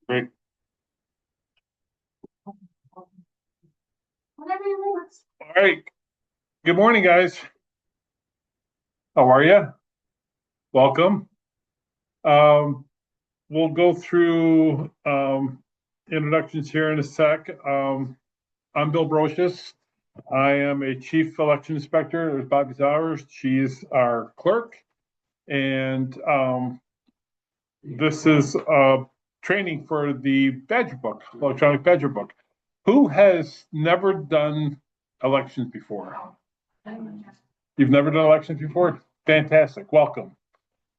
Great. All right. Good morning, guys. How are you? Welcome. Um, we'll go through introductions here in a sec. I'm Bill Brocious. I am a chief election inspector. There's Bobby Zowers. She's our clerk. And this is training for the Badger Book, electronic Badger Book. Who has never done elections before? You've never done elections before? Fantastic. Welcome.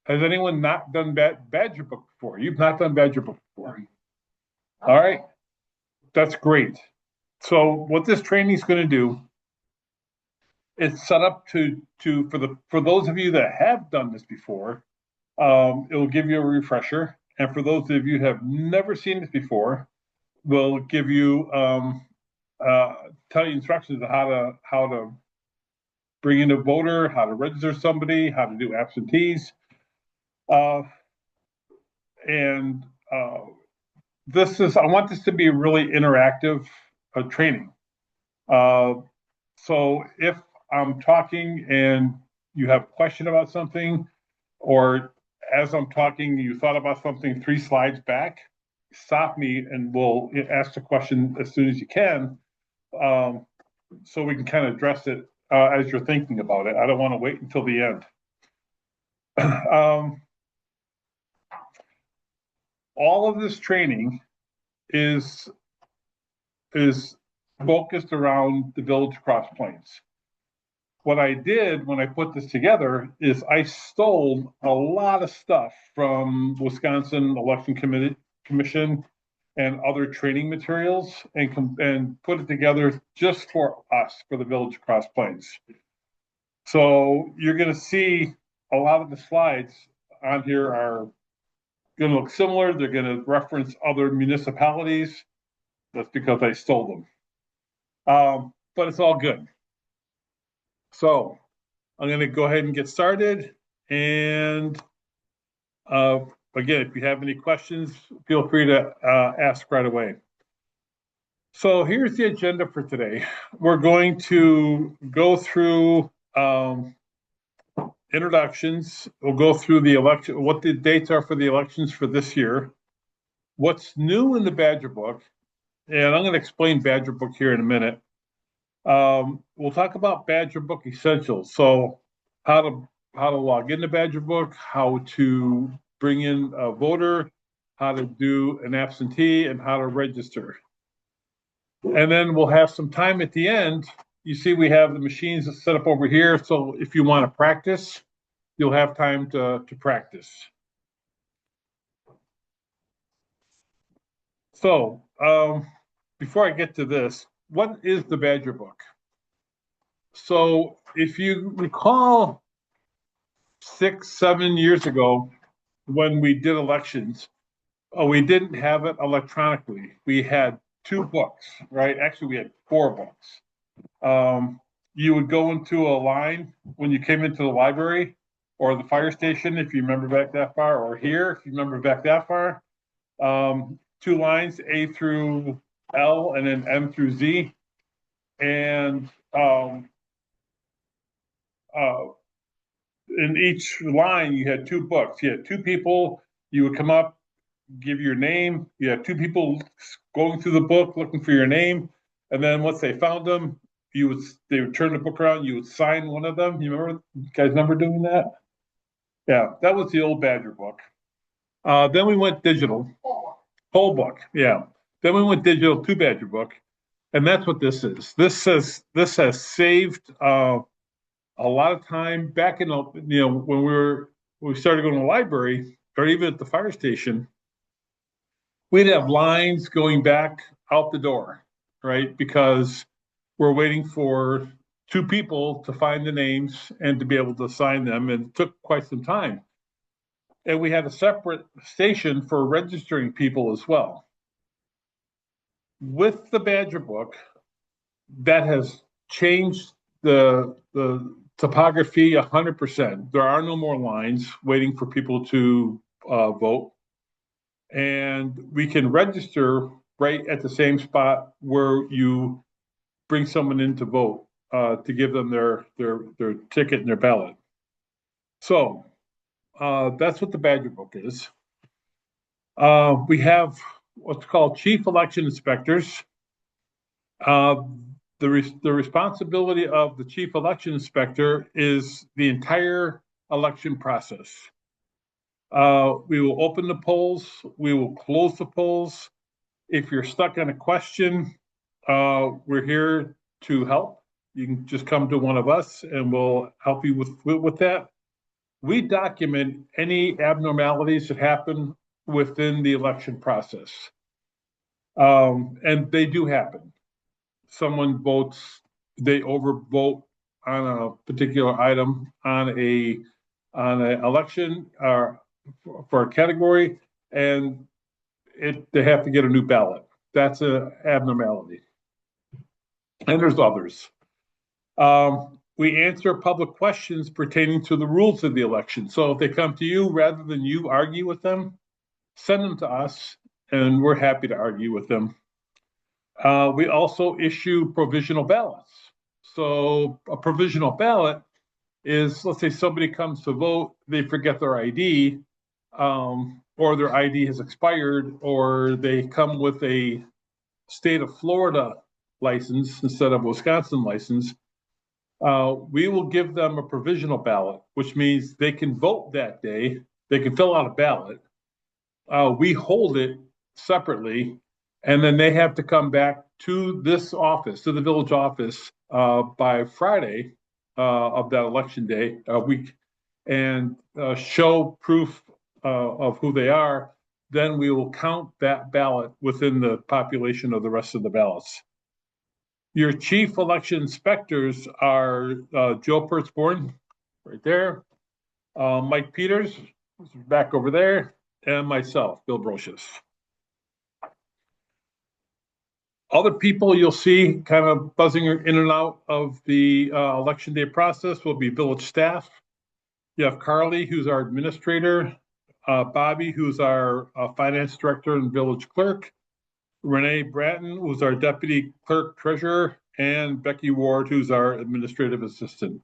Has anyone not done Badger Book before? You've not done Badger Book before. All right. That's great. So what this training is going to do is set up for those of you that have done this before, it will give you a refresher. And for those of you who have never seen this before, we'll give you tell you instructions on how to bring in a voter, how to register somebody, how to do absentees. And I want this to be a really interactive training. So if I'm talking and you have a question about something, or as I'm talking, you thought about something 3 slides back, stop me and we'll ask the question as soon as you can, so we can kind of address it as you're thinking about it. I don't want to wait until the end. All of this training is focused around the Village of Cross Plains. What I did when I put this together is I stole a lot of stuff from Wisconsin Election Commission and other training materials and put it together just for us, for the Village of Cross Plains. So you're going to see a lot of the slides on here are going to look similar. They're going to reference other municipalities. That's because I stole them. But it's all good. So I'm going to go ahead and get started. And again, if you have any questions, feel free to ask right away. So here's the agenda for today. We're going to go through introductions. We'll go through the election, what the dates are for the elections for this year, what's new in the Badger Book, and I'm going to explain Badger Book here in a minute. We'll talk about Badger Book essentials. So how to log into Badger Book, how to bring in a voter, how to do an absentee, and how to register. And then we'll have some time at the end. You see we have the machines set up over here. So if you want to practice, you'll have time to practice. So before I get to this, what is the Badger Book? So if you recall 6, 7 years ago when we did elections, we didn't have it electronically. We had 2 books, right? Actually, we had 4 books. You would go into a line when you came into the library or the fire station, if you remember back that far, or here, if you remember back that far. 2 lines, A through L, and then M through Z. And in each line, you had 2 books. You had 2 people. You would come up, give your name. You had 2 people going through the book looking for your name, and then once they found them, they would turn the book around. You would sign one of them. You guys remember doing that? Yeah, that was the old Badger Book. Then we went digital. Whole book, yeah. Then we went digital to Badger Book, and that's what this is. This has saved a lot of time back in when we started going to the library or even at the fire station. We'd have lines going back out the door, right? Because we're waiting for 2 people to find the names and to be able to sign them, and it took quite some time. And we had a separate station for registering people as well. With the Badger Book, that has changed the topography 100%. There are no more lines waiting for people to vote. And we can register right at the same spot where you bring someone in to vote, to give them their ticket and their ballot. So that's what the Badger Book is. We have what's called chief election inspectors. The responsibility of the chief election inspector is the entire election process. We will open the polls. We will close the polls. If you're stuck on a question, we're here to help. You can just come to one of us and we'll help you with that. We document any abnormalities that happen within the election process. And they do happen. Someone votes, they overvote on a particular item on an election or for a category, and they have to get a new ballot. That's an abnormality. And there's others. We answer public questions pertaining to the rules of the election. So if they come to you, rather than you argue with them, send them to us, and we're happy to argue with them. We also issue provisional ballots. So a provisional ballot is, let's say somebody comes to vote, they forget their ID, or their ID has expired, or they come with a state of Florida license instead of Wisconsin license. We will give them a provisional ballot, which means they can vote that day. They can fill out a ballot. We hold it separately, and then they have to come back to this office, to the village office, by Friday of that election day, week, and show proof of who they are. Then we will count that ballot within the population of the rest of the ballots. Your chief election inspectors are Joe Pertzborn, right there, Mike Peters, back over there, and myself, Bill Brocious. Other people you'll see kind of buzzing in and out of the election day process will be village staff. You have Carly, who's our administrator, Bobby, who's our finance director and village clerk, Renee Bratton, who's our deputy clerk treasurer, and Becky Ward, who's our administrative assistant.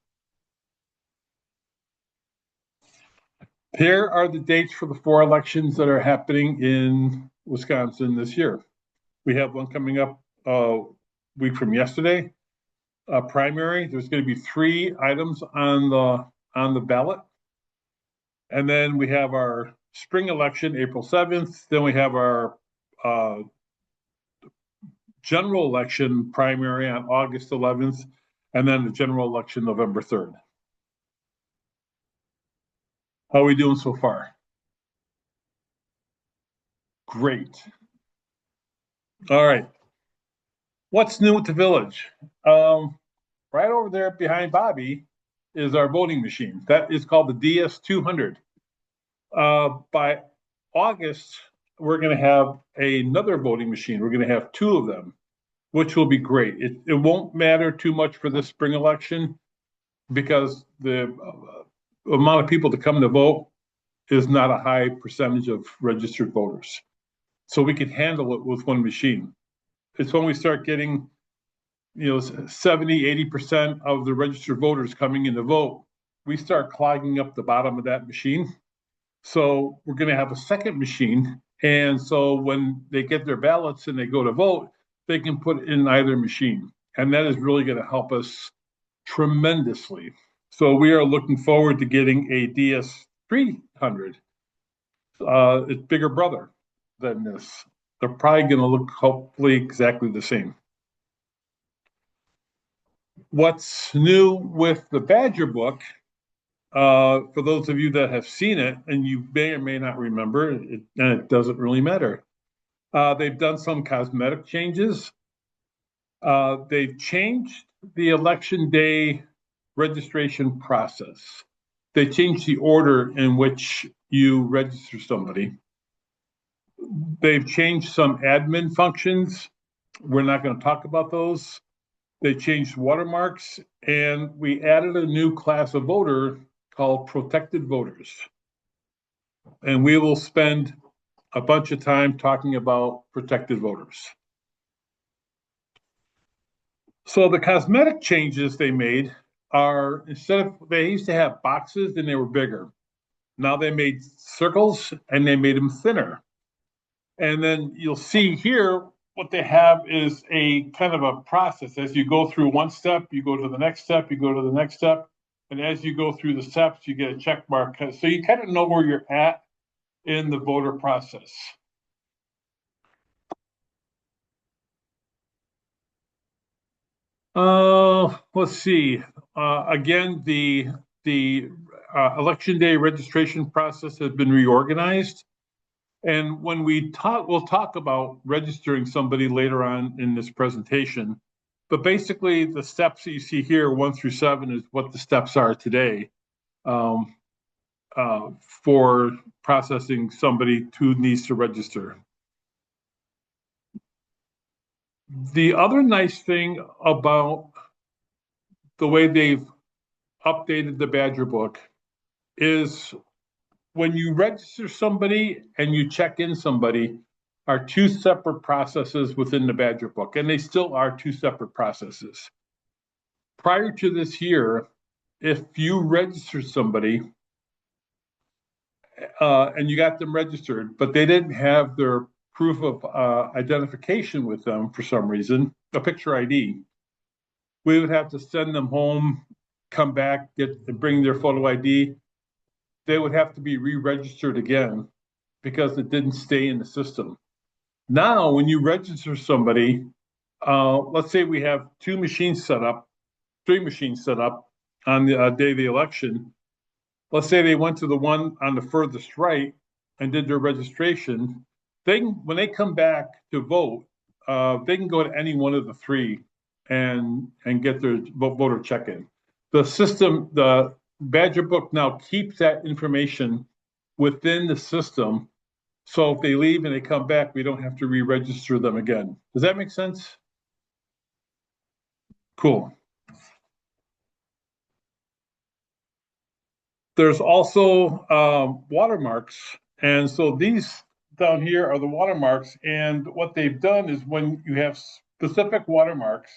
Here are the dates for the 4 elections that are happening in Wisconsin this year. We have one coming up a week from yesterday, a primary. There's going to be 3 items on the ballot. And then we have our spring election, April 7th. Then we have our general election primary on August 11th, and then the general election November 3rd. How are we doing so far? Great. All right. What's new with the village? Right over there behind Bobby is our voting machine. That is called the DS200. By August, we're going to have another voting machine. We're going to have 2 of them, which will be great. It won't matter too much for this spring election because the amount of people to come to vote is not a high percentage of registered voters. So we can handle it with one machine. It's when we start getting, 70, 80% of the registered voters coming in to vote, we start clogging up the bottom of that machine. So we're going to have a second machine. And so when they get their ballots and they go to vote, they can put it in either machine. And that is really going to help us tremendously. So we are looking forward to getting a DS300. It's bigger brother than this. They're probably going to look hopefully exactly the same. What's new with the Badger Book, for those of you that have seen it, and you may or may not remember, and it doesn't really matter. They've done some cosmetic changes. They've changed the election day registration process. They changed the order in which you register somebody. They've changed some admin functions. We're not going to talk about those. They changed watermarks, and we added a new class of voter called protected voters. And we will spend a bunch of time talking about protected voters. So the cosmetic changes they made are, instead of, they used to have boxes and they were bigger. Now they made circles and they made them thinner. And then you'll see here, what they have is a kind of a process. As you go through one step, you go to the next step, you go to the next step. And as you go through the steps, you get a check mark. So you kind of know where you're at in the voter process. Let's see. Again, the election day registration process has been reorganized. And when we talk, we'll talk about registering somebody later on in this presentation. But basically, the steps that you see here, 1 through 7, is what the steps are today for processing somebody who needs to register. The other nice thing about the way they've updated the Badger book is when you register somebody and you check in somebody are two separate processes within the Badger book, and they still are two separate processes. Prior to this year, if you registered somebody and you got them registered, but they didn't have their proof of identification with them for some reason, a picture ID, we would have to send them home, come back, bring their photo ID. They would have to be re-registered again because it didn't stay in the system. Now, when you register somebody, let's say we have 2 machines set up, 3 machines set up on the day of the election. Let's say they went to the one on the furthest right and did their registration. When they come back to vote, they can go to any one of the 3 and get their voter check-in. The system, the Badger book now keeps that information within the system. So if they leave and they come back, we don't have to re-register them again. Does that make sense? Cool. There's also watermarks. And so these down here are the watermarks. And what they've done is when you have specific watermarks,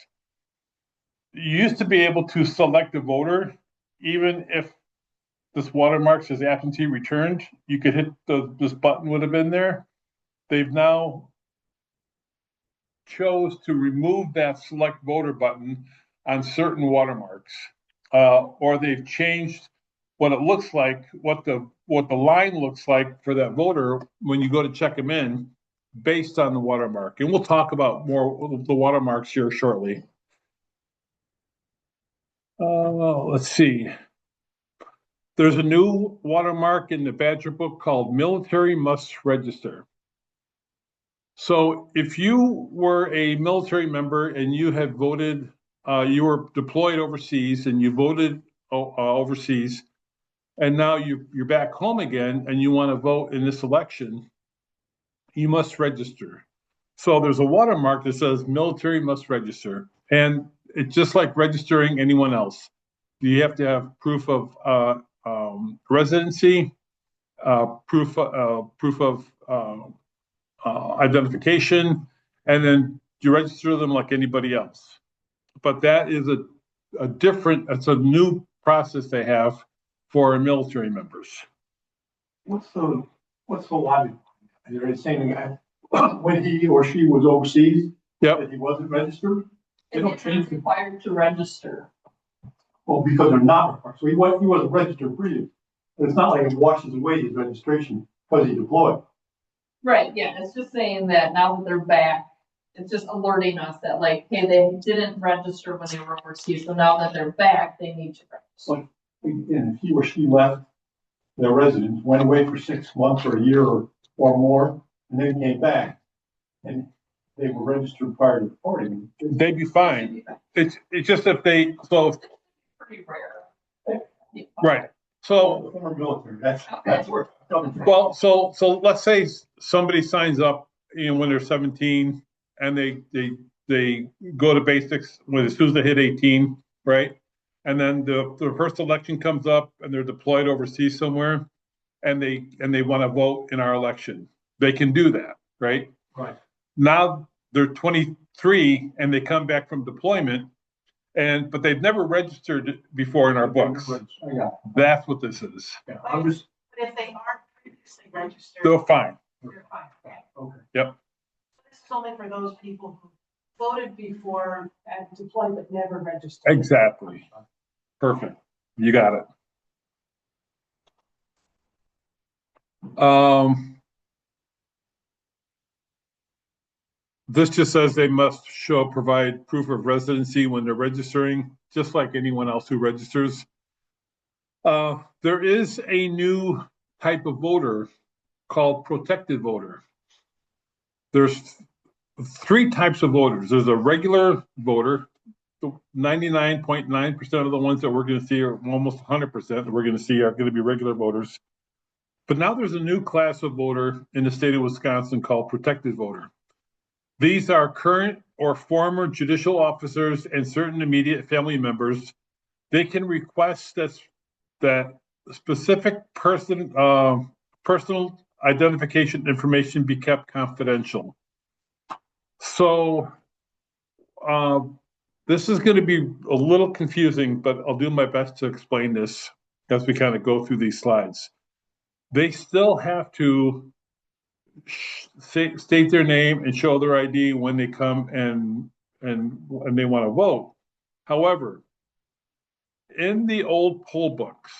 you used to be able to select a voter, even if this watermark says absentee returned, you could hit this button would have been there. They've now chose to remove that select voter button on certain watermarks, or they've changed what it looks like, what the line looks like for that voter when you go to check them in, based on the watermark. And we'll talk about more of the watermarks here shortly. Let's see. There's a new watermark in the Badger book called military must register. So if you were a military member and you had voted, you were deployed overseas and you voted overseas, and now you're back home again and you want to vote in this election, you must register. So there's a watermark that says military must register. And it's just like registering anyone else. You have to have proof of residency, proof of identification, and then you register them like anybody else. But that is a different, it's a new process they have for military members. What's the logic? Are they saying that when he or she was overseas, that he wasn't registered? They don't change required to register. Well, because they're not required. So he wasn't registered for you. But it's not like it washes away his registration because he deployed. Right, yeah, it's just saying that now that they're back, it's just alerting us that like, hey, they didn't register when they were overseas, so now that they're back, they need to register. And if he or she left their residence, went away for 6 months or a year or more, and then came back, and they were registered prior to departing, they'd be fine. It's just if they, so. Pretty rare. Right. So, military, that's where it's coming from. well, so let's say somebody signs up, when they're 17 and they go to basics as soon as they hit 18, right? And then the first election comes up and they're deployed overseas somewhere and they want to vote in our election. they can do that, right? Right. Now they're 23 and they come back from deployment, but they've never registered before in our books. Yeah. That's what this is. Yeah, I'm just, But if they aren't previously registered. They're fine. They're fine, okay. okay. Yep. This is only for those people who voted before and deployed but never registered. Exactly. Perfect. You got it. This just says they must provide proof of residency when they're registering, just like anyone else who registers. There is a new type of voter called protected voter. There's 3 types of voters. There's a regular voter. 99.9% of the ones that we're going to see, or almost 100% that we're going to see, are going to be regular voters. But now there's a new class of voter in the state of Wisconsin called protected voter. These are current or former judicial officers and certain immediate family members. They can request that specific personal identification information be kept confidential. So this is going to be a little confusing, but I'll do my best to explain this as we kind of go through these slides. They still have to state their name and show their ID when they come and they want to vote. However, in the old poll books,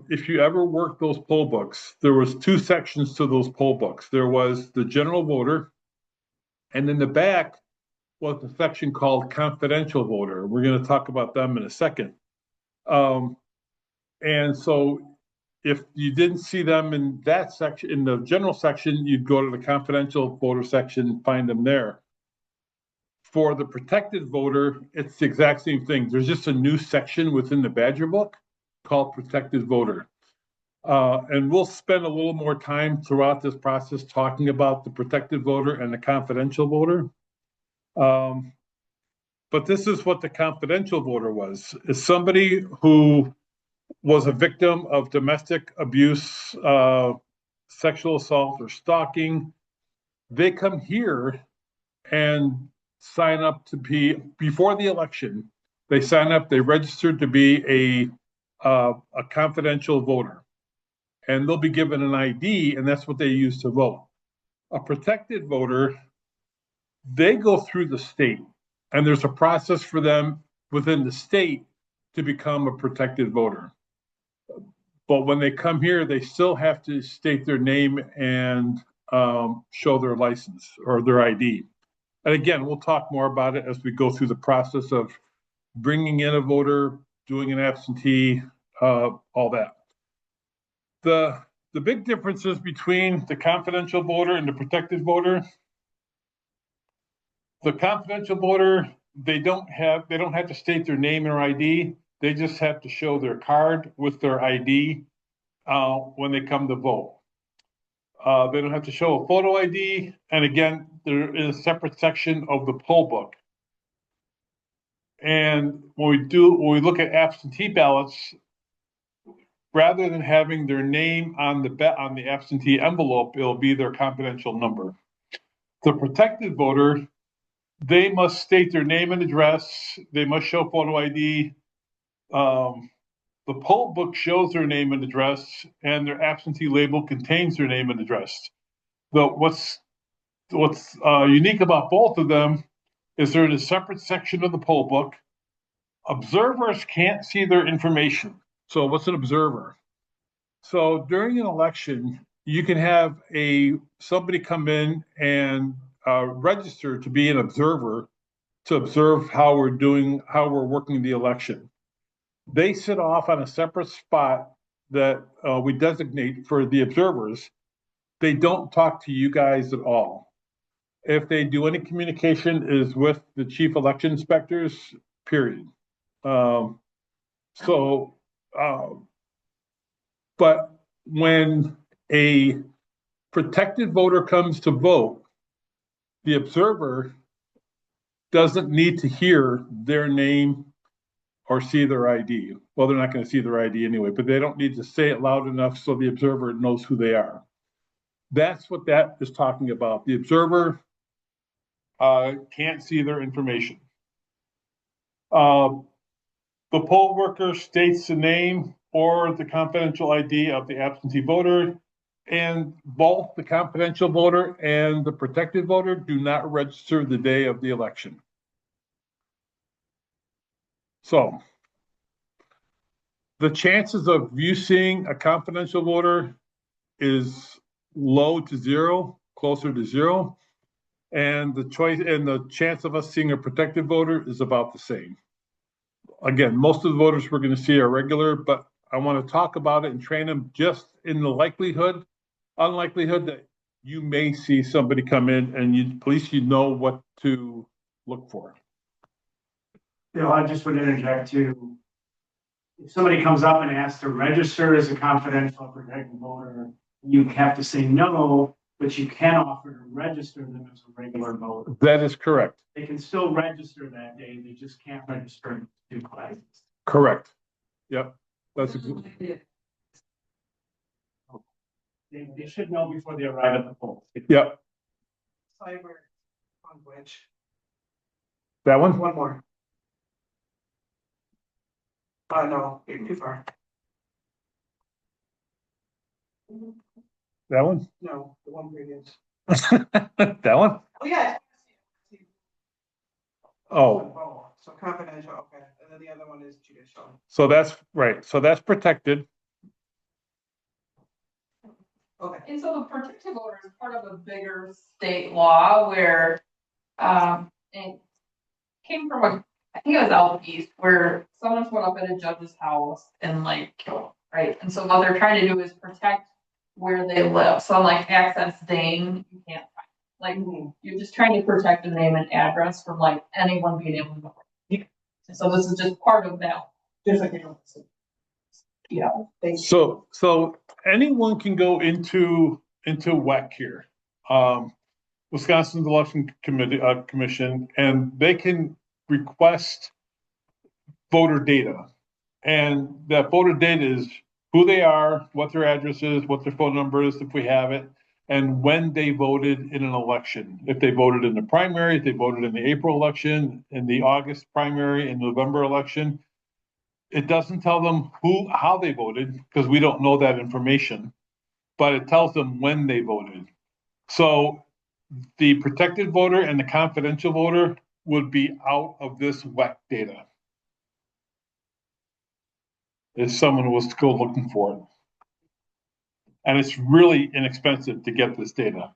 if you ever worked those poll books, there was 2 sections to those poll books. There was the general voter, and in the back was a section called confidential voter. We're going to talk about them in a second. And so if you didn't see them in that section, in the general section, you'd go to the confidential voter section and find them there. For the protected voter, it's the exact same thing. There's just a new section within the Badger book called protected voter. And we'll spend a little more time throughout this process talking about the protected voter and the confidential voter. But this is what the confidential voter was. It's somebody who was a victim of domestic abuse, sexual assault, or stalking. They come here and sign up to be, before the election, they sign up, they registered to be a confidential voter. And they'll be given an ID, and that's what they use to vote. A protected voter, they go through the state, and there's a process for them within the state to become a protected voter. But when they come here, they still have to state their name and show their license or their ID. And again, we'll talk more about it as we go through the process of bringing in a voter, doing an absentee, all that. The big differences between the confidential voter and the protected voter. The confidential voter, they don't have to state their name or ID. They just have to show their card with their ID when they come to vote. They don't have to show a photo ID. And again, there is a separate section of the poll book. And when we look at absentee ballots, rather than having their name on the absentee envelope, it'll be their confidential number. The protected voter, they must state their name and address. They must show photo ID. The poll book shows their name and address, and their absentee label contains their name and address. But what's unique about both of them is they're in a separate section of the poll book. Observers can't see their information. So what's an observer? So during an election, you can have somebody come in and register to be an observer, to observe how we're working the election. They sit off on a separate spot that we designate for the observers. They don't talk to you guys at all. If they do any communication, it is with the chief election inspectors, period. But when a protected voter comes to vote, the observer doesn't need to hear their name or see their ID. Well, they're not going to see their ID anyway, but they don't need to say it loud enough so the observer knows who they are. That's what that is talking about. The observer can't see their information. The poll worker states the name or the confidential ID of the absentee voter, and both the confidential voter and the protected voter do not register the day of the election. So the chances of you seeing a confidential voter is low to zero, closer to zero. And the chance of us seeing a protected voter is about the same. Again, most of the voters we're going to see are regular, but I want to talk about it and train them just in the unlikelihood that you may see somebody come in and at least you know what to look for. Bill, I just would interject too. If somebody comes up and asks to register as a confidential protected voter, you have to say no, but you can offer to register them as a regular voter. That is correct. They can still register that day, they just can't register in 2 classes. Correct. Yep. That's a good. They should know before they arrive at the polls. Yep. Cyber language. That one? One more. No, too far. That one? No, the one previous. That one? Oh, yeah. Oh, So confidential, okay, and then the other one is judicial. so that's right. So that's protected. Okay. And so the protective order is part of a bigger state law where, it came from I think it was out east, where someone showed up at a judge's house and like killed him, right? And so what they're trying to do is protect where they live. So like Access Dane, you can't find. Like, you're just trying to protect the name and address from like anyone being able to know. So this is just part of that. Just like, Yeah. So anyone can go into WEC here, Wisconsin's Election Commission, and they can request voter data. And that voter data is who they are, what their address is, what their phone number is, if we have it, and when they voted in an election. If they voted in the primary, if they voted in the April election, in the August primary, in November election. It doesn't tell them how they voted, because we don't know that information, but it tells them when they voted. So the protected voter and the confidential voter would be out of this WEC data if someone was to go looking for it. And it's really inexpensive to get this data.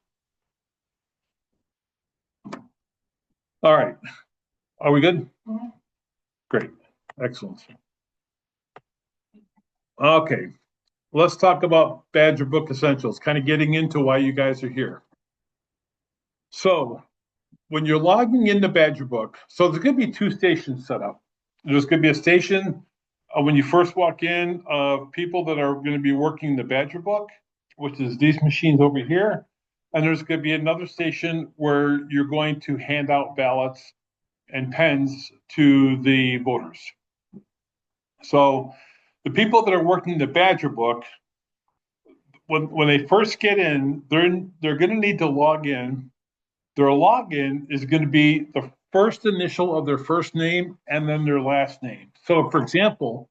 All right. Are we good? Mhm. Great. Excellent. Okay. Let's talk about Badger Book Essentials, kind of getting into why you guys are here. So when you're logging into Badger Book, so there's going to be 2 stations set up. There's going to be a station when you first walk in of people that are going to be working the Badger Book, which is these machines over here. And there's going to be another station where you're going to hand out ballots and pens to the voters. So the people that are working the Badger Book, when they first get in, they're going to need to log in. Their login is going to be the first initial of their first name and then their last name. So, for example,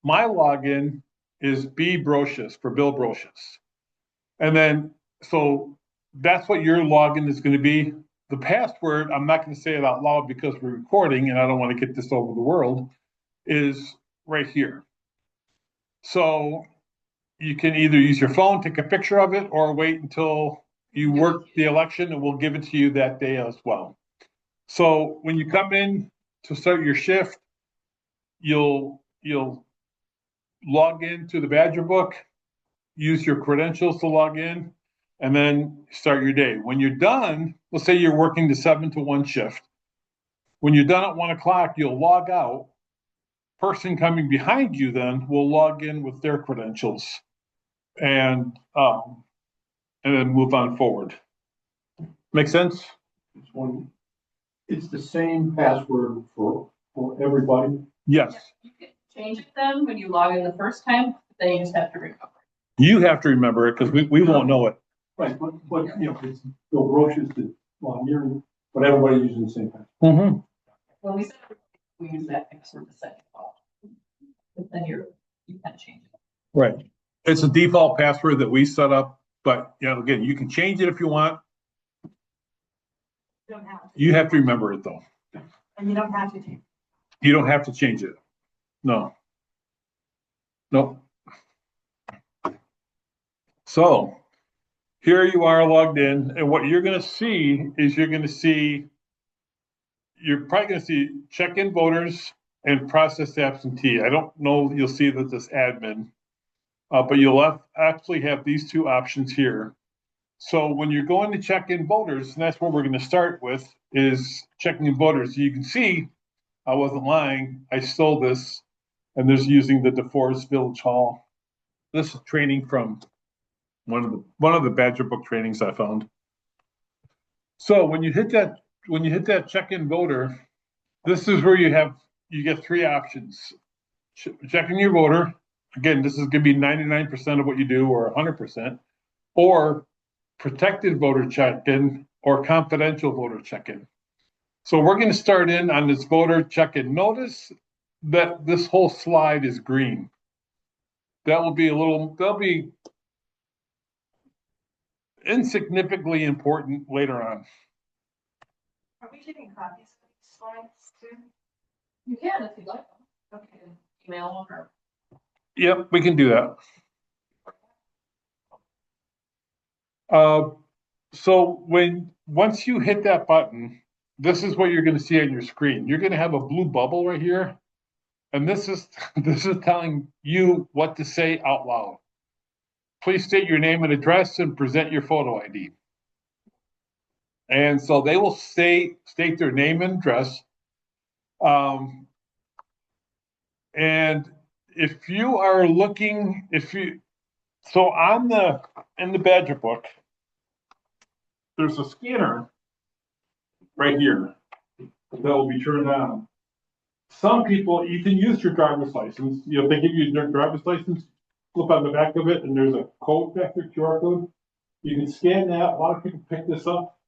my login is B. Brocious for Bill Brocious. And then, so that's what your login is going to be. The password, I'm not going to say it out loud because we're recording and I don't want to get this over the world, is right here. So you can either use your phone, take a picture of it, or wait until you work the election and we'll give it to you that day as well. So when you come in to start your shift, you'll log into the Badger Book, use your credentials to log in, and then start your day. When you're done, let's say you're working the 7 to 1 shift. When you're done at 1 o'clock, you'll log out. Person coming behind you then will log in with their credentials and then move on forward. Make sense? It's the same password for everybody. Yes. You can change it then when you log in the first time, then you just have to remember. You have to remember it because we won't know it. Right, but, you know, it's Bill Brochus, the, well, you're, but everybody using the same thing. Mm-hmm. When we said we use that sort of second thought. But then you can change it. Right. It's a default password that we set up, but you know, again, you can change it if you want. You don't have to, You have to remember it though. and you don't have to change. You don't have to change it. No. Nope. So here you are logged in, and what you're gonna see is you're probably gonna see check-in voters and process absentee. I don't know, you'll see that this admin, but you'll actually have these two options here. So when you're going to check in voters, and that's what we're gonna start with, is checking in voters. You can see, I wasn't lying, I stole this, and there's using the DeForest Village Hall. This is training from one of the Badger Book trainings I found. So when you hit that check-in voter, this is where you get three options. Checking your voter, again, this is gonna be 99% of what you do, or 100%, or protected voter check-in, or confidential voter check-in. So we're gonna start in on this voter check-in. Notice that this whole slide is green. That'll be insignificantly important later on. Are we giving copies of these slides too? You can if you'd like. Okay. Email them or. Yep, we can do that. So once you hit that button, this is what you're gonna see on your screen. You're gonna have a blue bubble right here. And this is telling you what to say out loud. Please state your name and address and present your photo ID. And so they will state their name and address. And if you are looking, so in the Badger book, there's a scanner right here that will be turned on. Some people, you can use your driver's license. You know, if they give you your driver's license, flip on the back of it, and there's a code back there, QR code. You can scan that. A lot of people pick this up.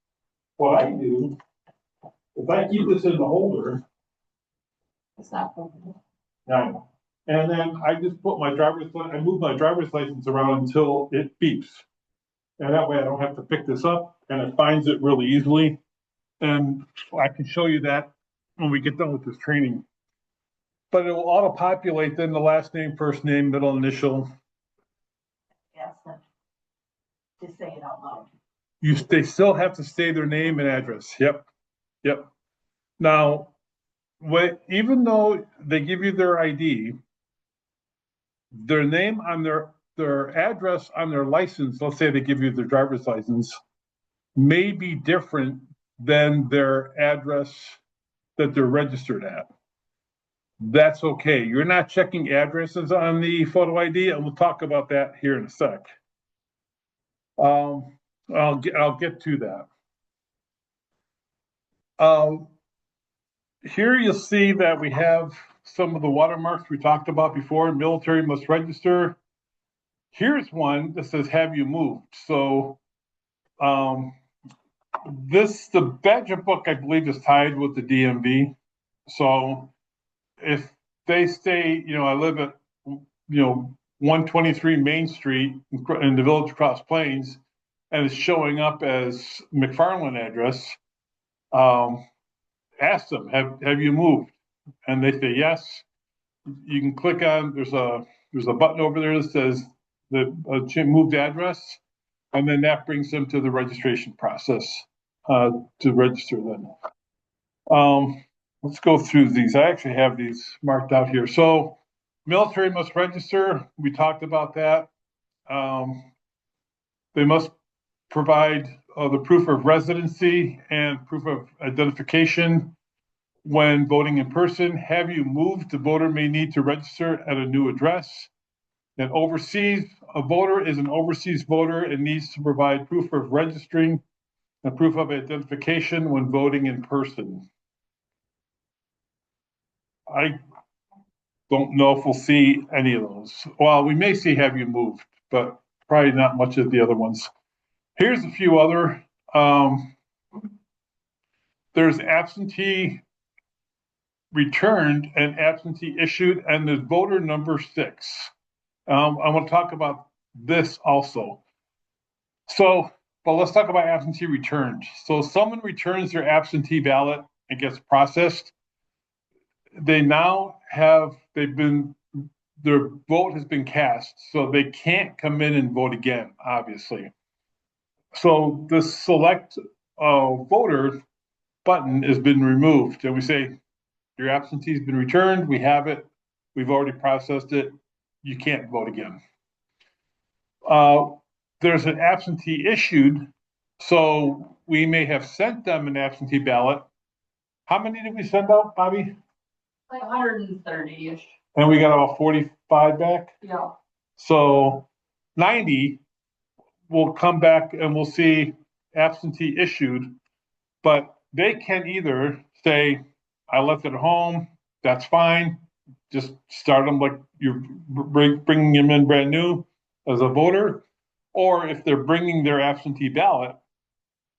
What I do is I keep this in the holder. It's not. Now, and then I just put I move my driver's license around until it beeps. And that way I don't have to pick this up, and it finds it really easily. And I can show you that when we get done with this training. But it will auto-populate then the last name, first name, middle initial. Yes, to say it out loud. They still have to say their name and address. Yep. Now, even though they give you their ID, their name on their address on their license, let's say they give you their driver's license, may be different than their address that they're registered at. That's okay. You're not checking addresses on the photo ID, and we'll talk about that here in a sec. I'll get to that. Here you'll see that we have some of the watermarks we talked about before. Military must register. Here's one that says, have you moved? So the Badger book, I believe, is tied with the DMV. So if they say, I live at, 123 Main Street in the Village of Cross Plains, and it's showing up as McFarland address, ask them, have you moved? And they say yes. You can click on, there's a button over there that says the moved address, and then that brings them to the registration process to register them. Let's go through these. I actually have these marked out here. So military must register. We talked about that. They must provide the proof of residency and proof of identification when voting in person. Have you moved? The voter may need to register at a new address. A voter is an overseas voter and needs to provide proof of registering and proof of identification when voting in person. I don't know if we'll see any of those. Well, we may see have you moved, but probably not much of the other ones. Here's a few other, there's absentee returned and absentee issued, and there's voter number 6. I want to talk about this also. So, but let's talk about absentee returned. So someone returns their absentee ballot and gets processed. They now have, their vote has been cast, so they can't come in and vote again, obviously. So the select voter button has been removed, and we say, your absentee's been returned, we have it, we've already processed it, you can't vote again. There's an absentee issued, so we may have sent them an absentee ballot. How many did we send out, Bobby? Like 130-ish. And we got about 45 back. Yeah. So 90 will come back and we'll see absentee issued, but they can either say, I left it at home, that's fine. Just start them like you're bringing them in brand new as a voter. Or if they're bringing their absentee ballot,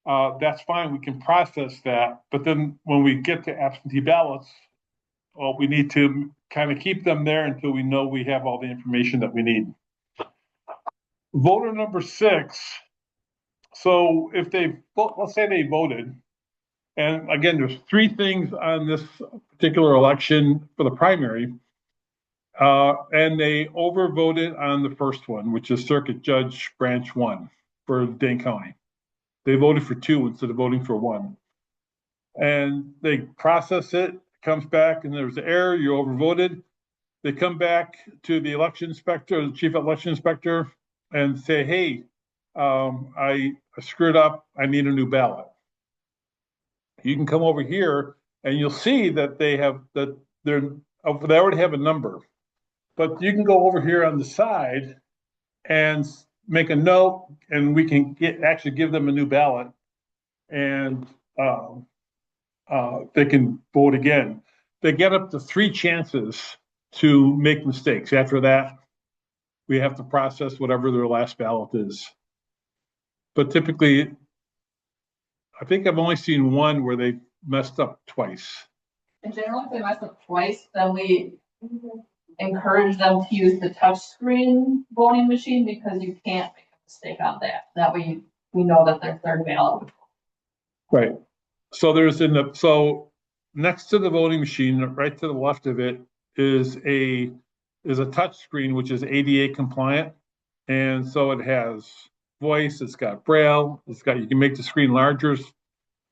that's fine, we can process that. But then when we get to absentee ballots, well, we need to kind of keep them there until we know we have all the information that we need. Voter number 6. So if they, let's say they voted, and again, there's 3 things on this particular election for the primary, and they overvoted on the first one, which is Circuit Judge Branch 1 for Dane County. They voted for 2 instead of voting for 1. And they process it, comes back, and there's an error, you overvoted. They come back to the election inspector, the chief election inspector, and say, hey, I screwed up, I need a new ballot. You can come over here and you'll see that they already have a number. But you can go over here on the side and make a note, and we can actually give them a new ballot, and they can vote again. They get up to 3 chances to make mistakes. After that, we have to process whatever their last ballot is. But typically, I think I've only seen one where they messed up twice. And generally, if they mess up twice, then we encourage them to use the touchscreen voting machine, because you can't make a mistake on that. That way we know that their third ballot. Right. So so next to the voting machine, right to the left of it, is a touch screen, which is ADA compliant. And so it has voice, it's got braille, you can make the screen larger.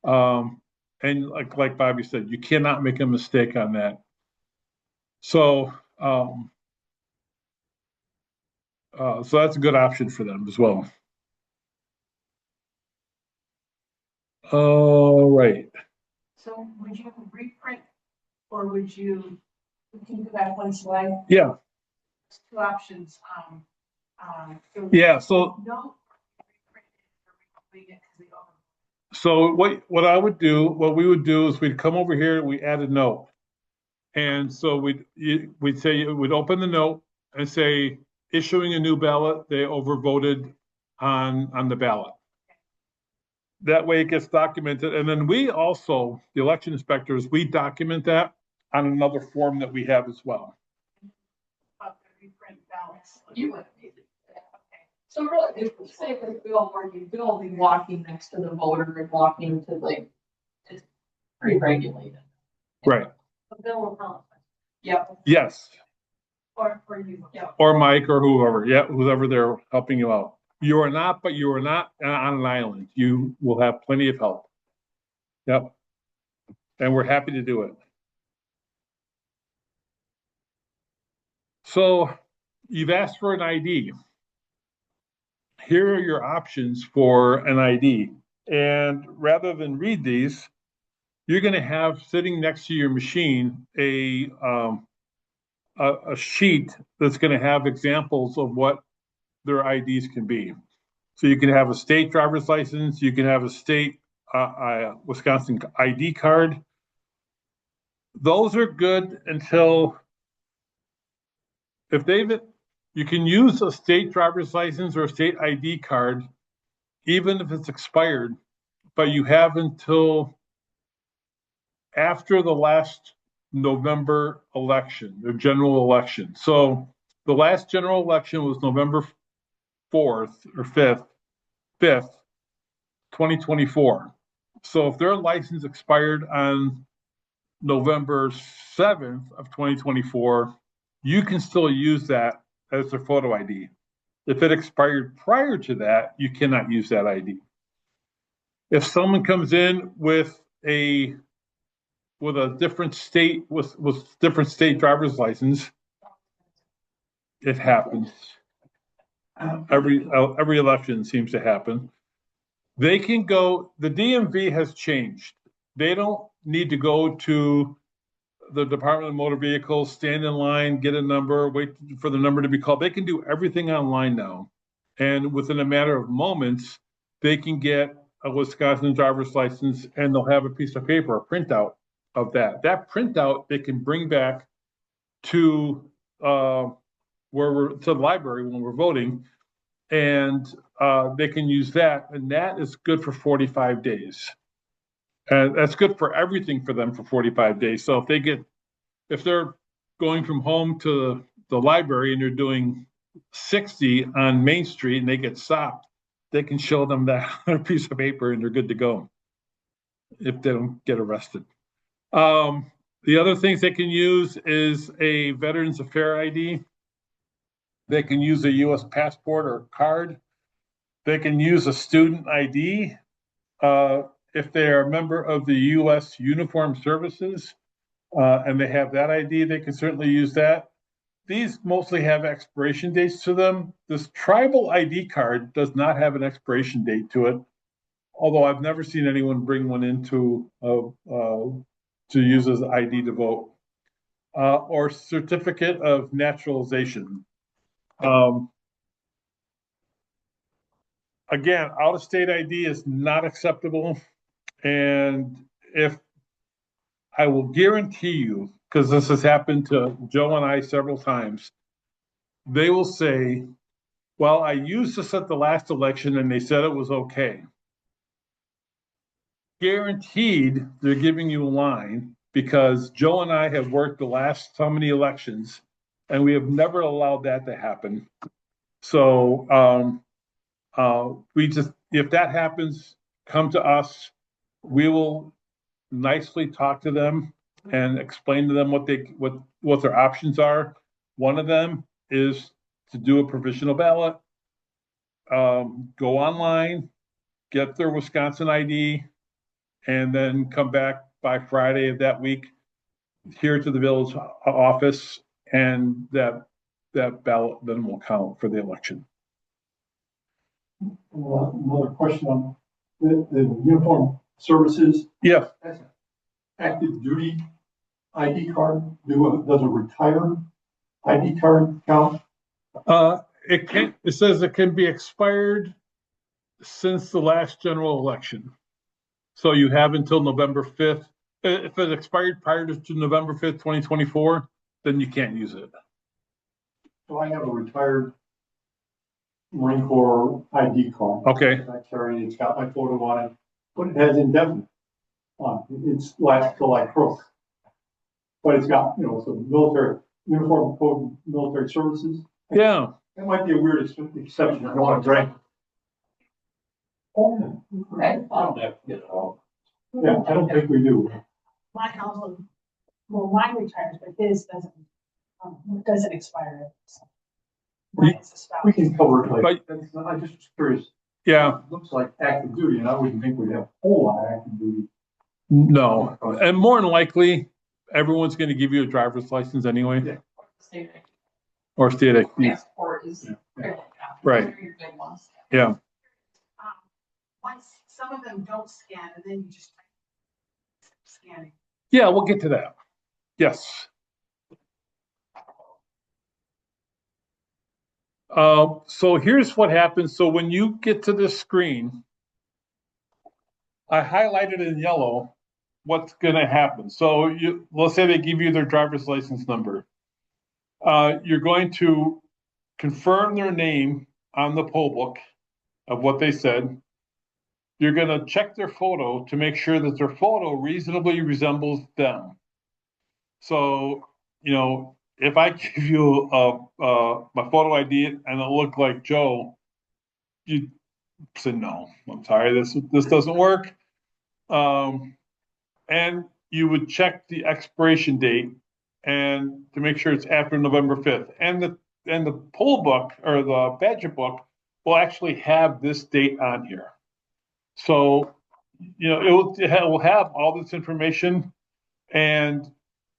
And like Bobby said, you cannot make a mistake on that. So, so that's a good option for them as well. All right. So would you reprint, or would you, can you go back one slide? Yeah. 2 options. Yeah. So No. Reprint it or reprint it because they all. So what we would do is we'd come over here and we add a note. And so we'd say, we'd open the note and say, issuing a new ballot, they overvoted on the ballot. That way it gets documented. And then we also, the election inspectors, we document that on another form that we have as well. Reprint ballots. You would. So really, if you say for Bill, where Bill will be walking next to the voter and walking to it's pretty regulated. Right. A bill will count. Yep. Yes. Or for you. Yeah. Or Mike or whoever. Yeah, whoever they're helping you out. You are not on an island. You will have plenty of help. Yep. And we're happy to do it. So you've asked for an ID. Here are your options for an ID. And rather than read these, you're going to have sitting next to your machine a sheet that's going to have examples of what their IDs can be. So you can have a state driver's license, you can have a state Wisconsin ID card. Those are good until you can use a state driver's license or a state ID card even if it's expired, but you have until after the last November election, the general election. So the last general election was November 4th or 5th, 2024. So if their license expired on November 7th of 2024, you can still use that as their photo ID. If it expired prior to that, you cannot use that ID. If someone comes in with a different state with different state driver's license, it happens. Every election seems to happen. They can go. The DMV has changed. They don't need to go to the Department of Motor Vehicles, stand in line, get a number, wait for the number to be called. They can do everything online now, and within a matter of moments, they can get a Wisconsin driver's license, and they'll have a piece of paper, a printout of that. That printout they can bring back to to the library when we're voting, and they can use that, and that is good for 45 days. And that's good for everything for them for 45 days. So if they're going from home to the library and they're doing 60 on Main Street and they get stopped, they can show them that piece of paper and they're good to go if they don't get arrested. The other things they can use is a Veterans Affairs ID. They can use a U.S. passport or card. They can use a student ID. If they are a member of the U.S. Uniformed Services and they have that ID, they can certainly use that. These mostly have expiration dates to them. This tribal ID card does not have an expiration date to it, although I've never seen anyone bring one into to use as ID to vote, or certificate of naturalization. Again, out-of-state ID is not acceptable. And if I will guarantee you, because this has happened to Joe and I several times, they will say, well, I used this at the last election and they said it was okay. Guaranteed they're giving you a line, because Joe and I have worked the last so many elections and we have never allowed that to happen. So if that happens, come to us. We will nicely talk to them and explain to them what their options are. One of them is to do a provisional ballot, go online, get their Wisconsin ID, and then come back by Friday of that week here to the village office, and that ballot then will count for the election. Another question on the uniform services. Yeah. That's an active duty ID card. Does a retired ID card count? It says it can be expired since the last general election. So you have until November 5th. If it expired prior to November 5th, 2024, then you can't use it. So I have a retired Marine Corps ID card. Okay. I carry, it's got my photo on it, but it has indefinite on it. It's lasts till I croak. But it's got, some military, uniform code, military services. Yeah. That might be a weird exception. I don't want to drink. Oh, Okay. yeah, I don't think we do. My husband, well, mine retires, but his doesn't expire. So. Mine's a spouse. We can cover it later. But- That's not, I'm just curious. Yeah. It looks like active duty, and I wouldn't think we'd have a whole lot of active duty. No. And more than likely, everyone's going to give you a driver's license anyway. Yeah. State Or state ID. passport is. Yeah. Right. They're your big ones. Yeah. Once some of them don't scan, and then you just scanning. Yeah, we'll get to that. Yes. So here's what happens. So when you get to this screen, I highlighted in yellow what's going to happen. So let's say they give you their driver's license number. You're going to confirm their name on the poll book of what they said. you're gonna check their photo to make sure that their photo reasonably resembles them. So, if I give you my photo ID and it looked like Joe, you say, no, I'm sorry, this doesn't work. And you would check the expiration date and to make sure it's after November 5th. And the poll book or the Badger book will actually have this date on here. So, it will have all this information. And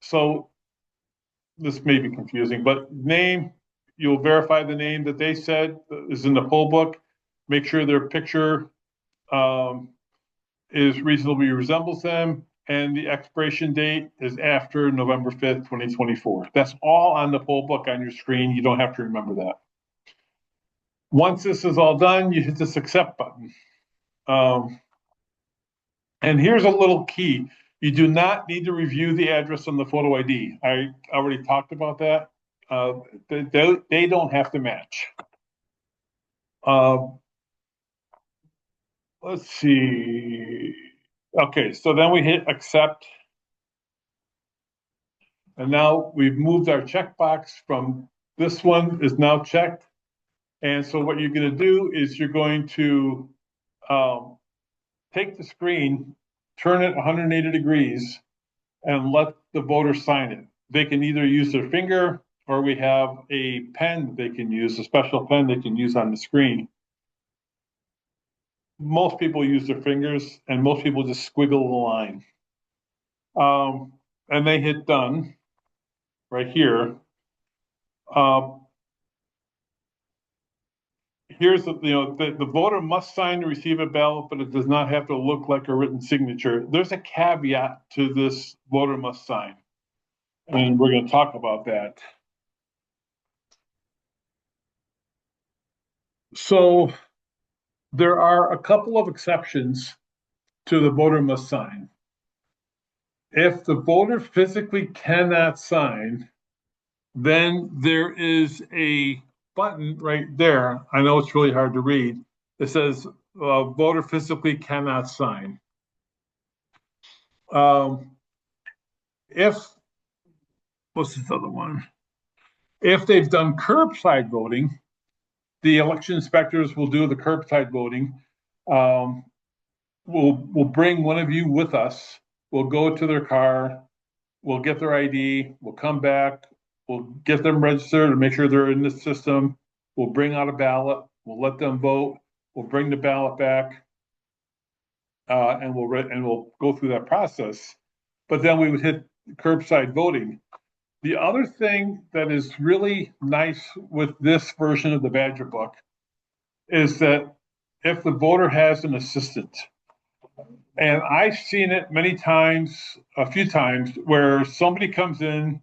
so this may be confusing, but you'll verify the name that they said is in the poll book. Make sure their picture is reasonably resembles them, and the expiration date is after November 5th, 2024. That's all on the poll book on your screen. You don't have to remember that. Once this is all done, you hit this accept button. And here's a little key. You do not need to review the address on the photo ID. I already talked about that. They don't have to match. Let's see. Okay, so then we hit accept. And now we've moved our checkbox from this one is now checked. And so what you're going to do is you're going to take the screen, turn it 180 degrees, and let the voter sign it. They can either use their finger or we have a pen they can use, a special pen they can use on the screen. Most people use their fingers and most people just squiggle the line. And they hit done right here. Here's the voter must sign to receive a ballot, but it does not have to look like a written signature. There's a caveat to this voter must sign, and we're going to talk about that. So there are a couple of exceptions to the voter must sign. If the voter physically cannot sign, then there is a button right there. I know it's really hard to read. It says voter physically cannot sign. What's this other one? If they've done curbside voting, the election inspectors will do the curbside voting. We'll bring one of you with us. We'll go to their car. We'll get their ID. We'll come back. We'll get them registered and make sure they're in the system. We'll bring out a ballot. We'll let them vote. We'll bring the ballot back, and we'll go through that process. But then we would hit curbside voting. The other thing that is really nice with this version of the Badger book is that if the voter has an assistant, and I've seen it many times, a few times, where somebody comes in,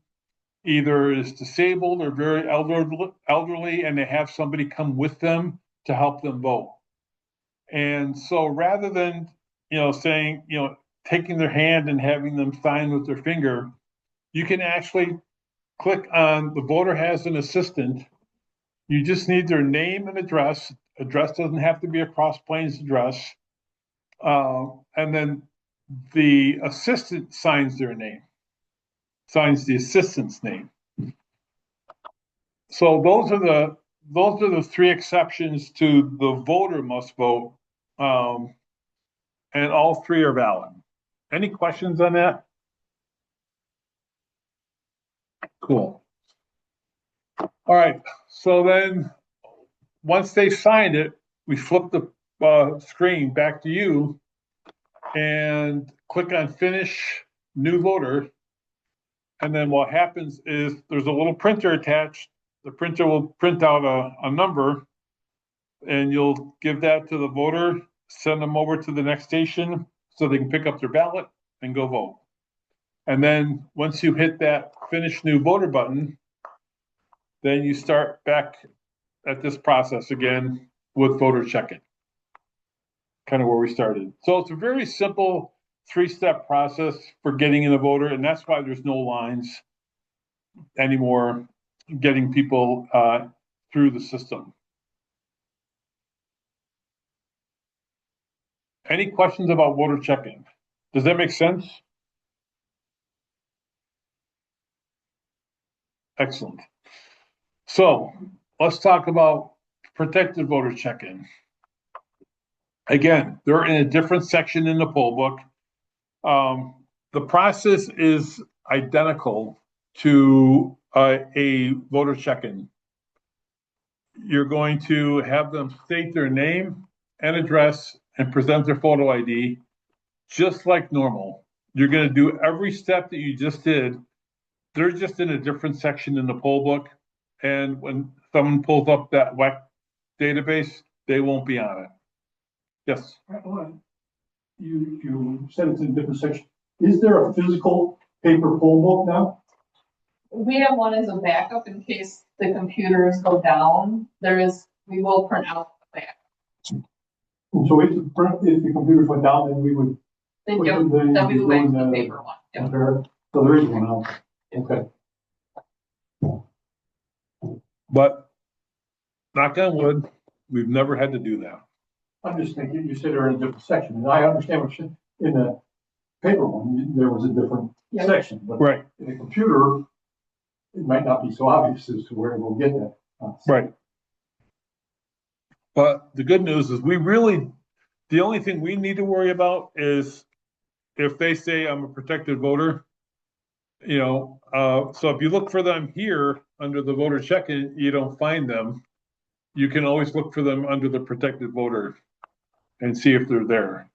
either is disabled or very elderly, and they have somebody come with them to help them vote. And so rather than, saying, taking their hand and having them sign with their finger, you can actually click on the voter has an assistant. You just need their name and address. Address doesn't have to be a Cross Plains address. And then the assistant signs their name, signs the assistant's name. So those are the three exceptions to the voter must vote, and all three are valid. Any questions on that? Cool. All right. So then, once they signed it, we flip the screen back to you and click on Finish New Voter. And then what happens is there's a little printer attached. The printer will print out a number, and you'll give that to the voter, send them over to the next station so they can pick up their ballot and go vote. And then once you hit that Finish New Voter button, then you start back at this process again with voter check-in, kind of where we started. So it's a very simple 3-step process for getting in a voter, and that's why there's no lines anymore getting people through the system. Any questions about voter check-in? Does that make sense? Excellent. So let's talk about protected voter check-in. Again, they're in a different section in the poll book. The process is identical to a voter check-in. You're going to have them state their name and address and present their photo ID, just like normal. You're going to do every step that you just did. They're just in a different section in the poll book. And when someone pulls up that WEC database, they won't be on it. Yes. Hold on. You said it's in a different section. Is there a physical paper poll book now? We have one as a backup in case the computers go down. We will print out the back. And so if the computers went down, then we would. Then Which yep, one then that'll be the you way go to the in, paper one. Yep. compare? So there is one out. Okay. But knock on wood, we've never had to do that. I'm just thinking, you said they're in a different section, and I understand what you, in the paper one, there was a different Yep. section, but Right, in a computer, it might not be so obvious as to where we'll get that. right. But the good news is the only thing we need to worry about is if they say I'm a protected voter, so if you look for them here under the voter check-in, you don't find them. You can always look for them under the protected voter and see if they're there.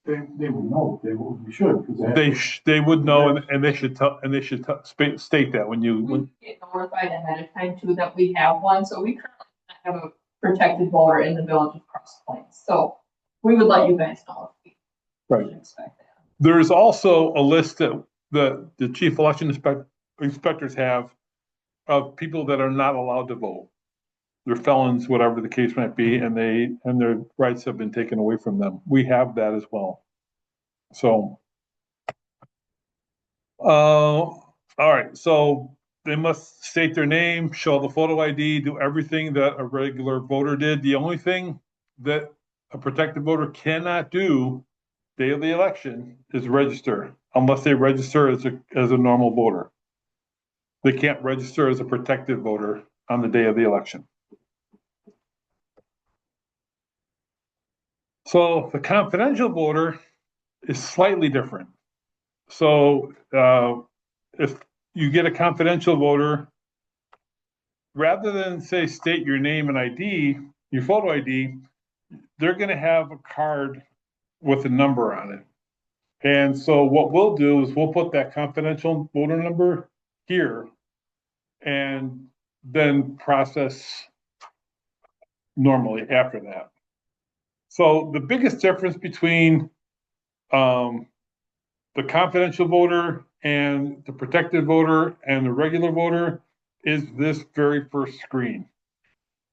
They would know, we should, because They would know and they should state that when We get notified ahead of time too that we have one, so we currently have a protected voter in the village of Cross Plains. So we would let you guys know if we Right. should expect that. There's also a list that the chief election inspectors have of people that are not allowed to vote. They're felons, whatever the case might be, and their rights have been taken away from them. We have that as well. So, all right. So they must state their name, show the photo ID, do everything that a regular voter did. The only thing that a protected voter cannot do day of the election is register, unless they register as a normal voter. They can't register as a protected voter on the day of the election. So the confidential voter is slightly different. So if you get a confidential voter, rather than say state your name and ID, your photo ID, they're going to have a card with a number on it. And so what we'll do is we'll put that confidential voter number here and then process normally after that. So the biggest difference between the confidential voter and the protected voter and the regular voter is this very first screen.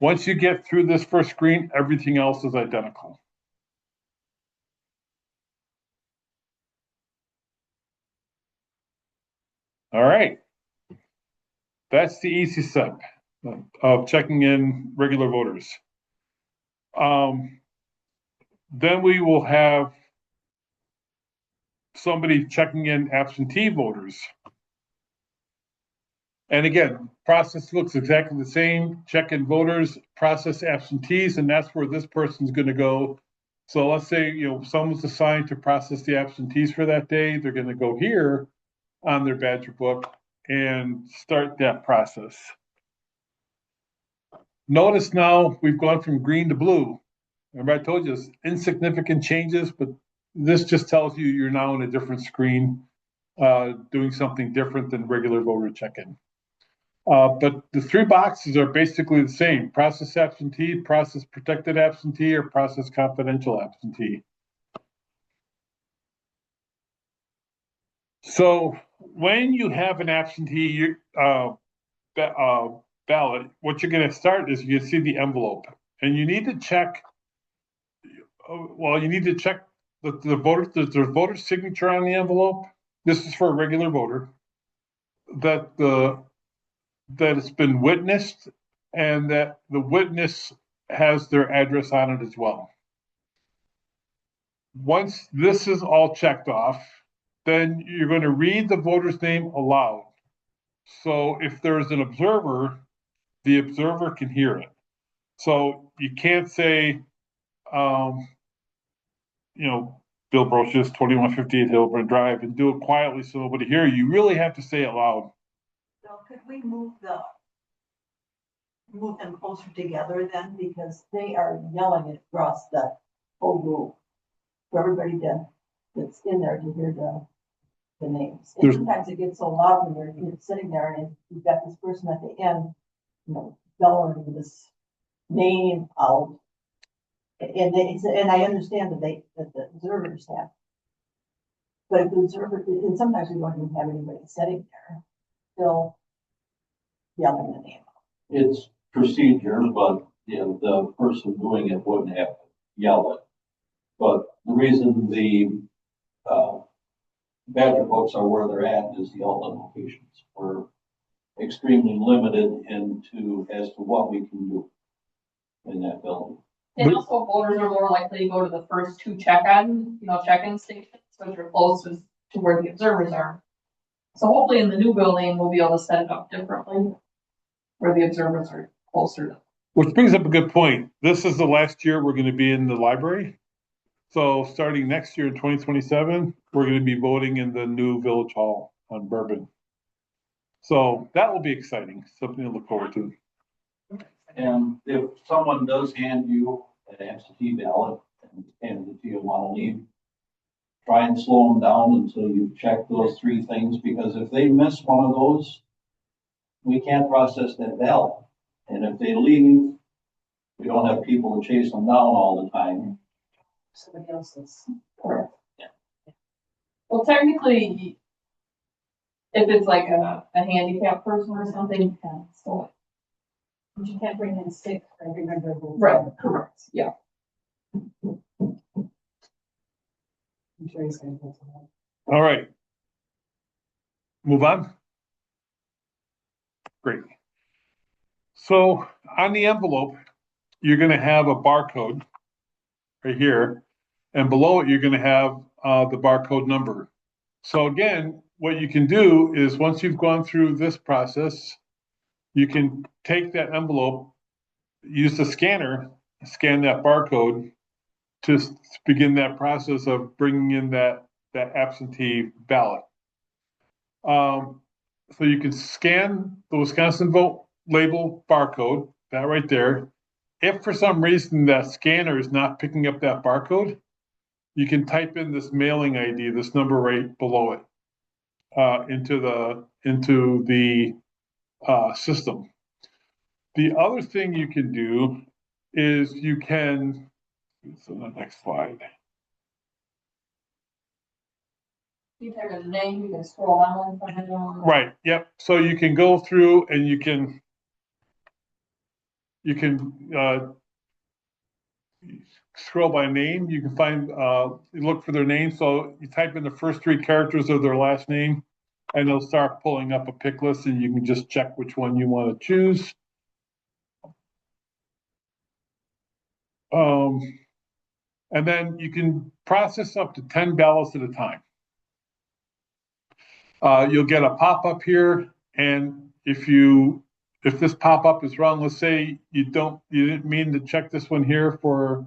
Once you get through this first screen, everything else is identical. All right. That's the easy step of checking in regular voters. Then we will have somebody checking in absentee voters. And again, process looks exactly the same. Check in voters, process absentees, and that's where this person's going to go. So let's say someone's assigned to process the absentees for that day. They're going to go here on their Badger book and start that process. Notice now we've gone from green to blue. Remember I told you it's insignificant changes, but this just tells you you're now in a different screen, doing something different than regular voter check-in. But the three boxes are basically the same: process absentee, process protected absentee, or process confidential absentee. So when you have an absentee ballot, what you're going to start is you see the envelope, and you need to check. Well, you need to check the voter signature on the envelope. This is for a regular voter. That it's been witnessed, and that the witness has their address on it as well. once this is all checked off, then you're going to read the voter's name aloud. So if there's an observer, the observer can hear it. So you can't say, you know, Bill Brochus, 2158 Hillburn Drive, and do it quietly so nobody hear you. You really have to say it loud. So could we move them closer together then, because they are yelling across the whole room for everybody that's in there to hear the names. And There's- sometimes it gets so loud when you're sitting there and you've got this person at the end, you know, bellowing this name out. And I understand that the observers have. But if the observer, and sometimes we don't even have anybody sitting there, still yelling the name. It's procedure, but, you know, the person doing it wouldn't have to yell it. But the reason the, Badger books are where they're at is the outlet locations. We're extremely limited as to what we can do in that building. And also voters are more likely to go to the first two check-in stations, which are closest to where the observers are. So hopefully in the new building, we'll be able to set it up differently, where the observers are closer. Which brings up a good point. This is the last year we're going to be in the library. So starting next year in 2027, we're going to be voting in the new Village Hall on Bourbon. So that will be exciting, something to look forward to. And if someone does hand you an absentee ballot and hand it to you while leave, try and slow them down until you check those three things, because if they miss one of those, we can't process that ballot. And if they leave, we don't have people to chase them down all the time. Somebody else's. Correct. Well, technically, if it's like a handicapped person or something, you can still. But you can't bring in sick for every member of the. Right, correct, yeah. I'm sure he's gonna go to that. All right. Move on. Great. So on the envelope, you're going to have a barcode right here. And below it, you're going to have the barcode number. So again, what you can do is once you've gone through this process, you can take that envelope, use the scanner, scan that barcode to begin that process of bringing in that absentee ballot. So you can scan the Wisconsin vote label barcode, that right there. If for some reason that scanner is not picking up that barcode, you can type in this mailing ID, this number right below it, into the system. The other thing you can do is you can, so the next slide. You type in the name, you can scroll down, find it on. Right, yep. So you can go through and you can scroll by name. You can find, you look for their name. So you type in the first three characters of their last name and it'll start pulling up a pick list and you can just check which one you want to choose. And then you can process up to 10 ballots at a time. You'll get a pop-up here, and if this pop-up is wrong, let's say you didn't mean to check this one here for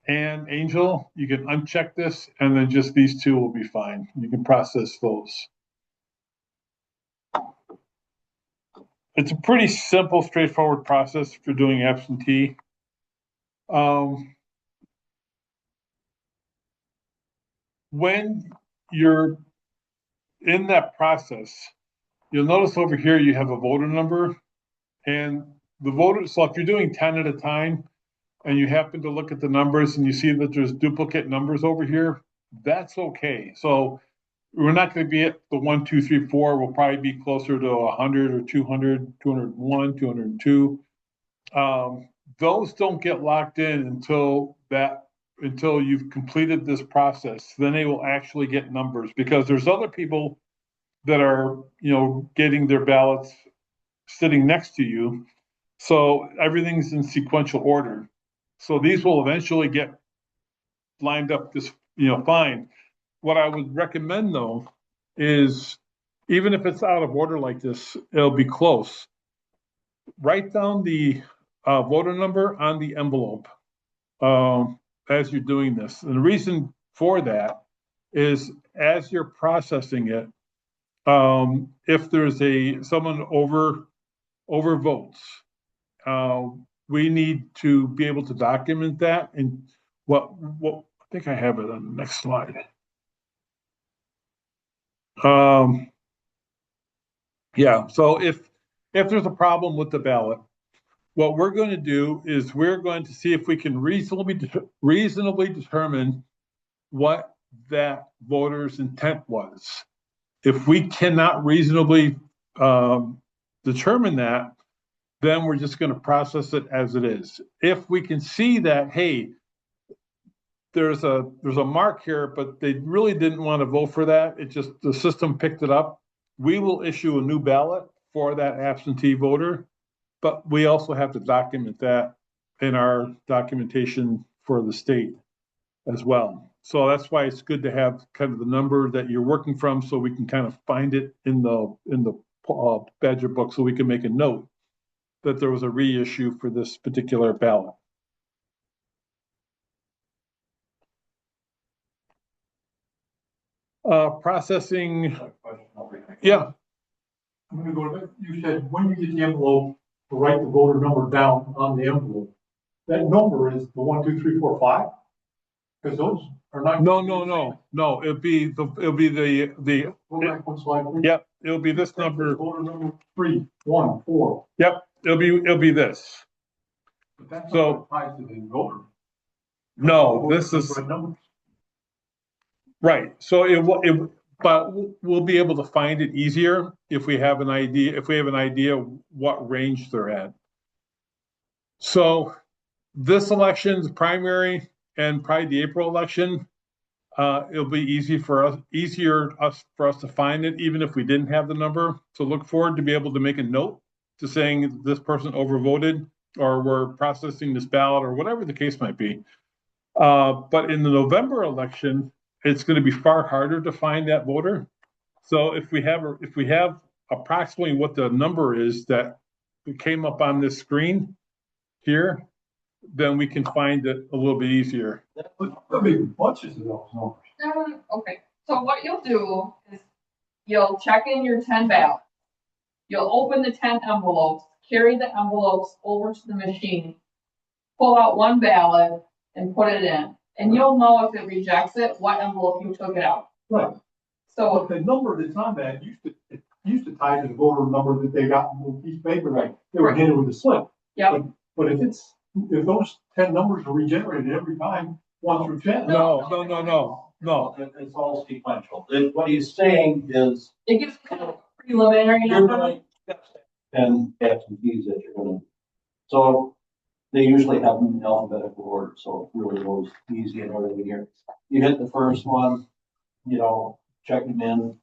Ann Angel, you can uncheck this, and then just these two will be fine. You can process those. It's a pretty simple, straightforward process for doing absentee. When you're in that process, you'll notice over here you have a voter number, and the voter, so if you're doing 10 at a time and you happen to look at the numbers and you see that there's duplicate numbers over here, that's okay. So we're not going to be at the 1, 2, 3, 4. We'll probably be closer to 100 or 200, 201, 202. Those don't get locked in until you've completed this process. Then they will actually get numbers, because there's other people that are, getting their ballots sitting next to you. So everything's in sequential order. So these will eventually get lined up this fine. What I would recommend though is even if it's out of order like this, it'll be close. Write down the voter number on the envelope as you're doing this. And the reason for that is as you're processing it, if there's someone overvotes, we need to be able to document that. And what I think I have it on the next slide. Yeah, so if there's a problem with the ballot, what we're going to do is we're going to see if we can reasonably determine what that voter's intent was. If we cannot reasonably determine that, then we're just going to process it as it is. If we can see that, hey, there's a mark here, but they really didn't want to vote for that, it just the system picked it up, we will issue a new ballot for that absentee voter. But we also have to document that in our documentation for the state as well. So that's why it's good to have kind of the number that you're working from, so we can kind of find it in the Badger book, so we can make a note that there was a reissue for this particular ballot. Processing. Yeah. I'm gonna go to that. You said when you get the envelope, to write the voter number down on the envelope. That number is the 1, 2, 3, 4, 5? Because those are not. No. It'll be the. Go back one slide, please. Yep. It'll be this number. Voter number 3, 1, 4. Yep. It'll be this. But that's So- not tied to the voter. No, this is. Right numbers. Right, so but we'll be able to find it easier if we have an idea what range they're at. So this election's primary and probably the April election, it'll be easier for us to find it, even if we didn't have the number. So look forward to be able to make a note to saying this person overvoted, or we're processing this ballot, or whatever the case might be. But in the November election, it's going to be far harder to find that voter. So if we have approximately what the number is that came up on this screen here, then we can find it a little bit easier. But there'll be bunches of those numbers. Okay, so what you'll do is you'll check in your 10 ballots. You'll open the 10 envelopes, carry the envelopes over to the machine, pull out one ballot and put it in. And you'll know if it rejects it, what envelope you took it out. Right. So, But the number that's on that used to tie to the voter number that they got on the piece of paper, right? They were handed with a slip. yeah, But if those 10 numbers are regenerated every time, 1 through 10. No. It's all sequential. What he's saying is, it gives kind of a preliminary you're number. doing 10 absentees that you're gonna, so they usually have them in alphabetical order, so it really goes easy in order to hear. You hit the first one, check them in,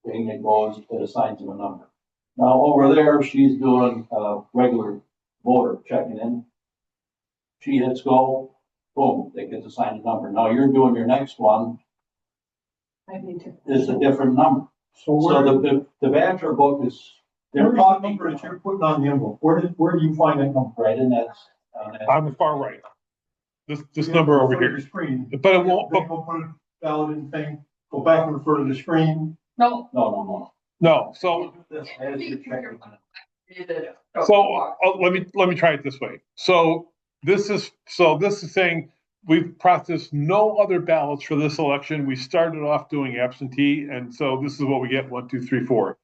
and it goes, it assigns them a number. Now, over there, she's doing a regular voter checking in. She hits go, boom, they get assigned a number. Now, you're doing your next one, is a different number. So So the Badger book is, they're where's the talking number that you're putting on the envelope? Where do you find that number? right in that. On the far right. This number over here. The screen. But it won't, They go put a ballot in thing, go back and refer to the screen. No. no, so This has your checking. let me try it this way. So this is saying we've processed no other ballots for this election. We started off doing absentee, and so this is what we get: 1, 2, 3, 4.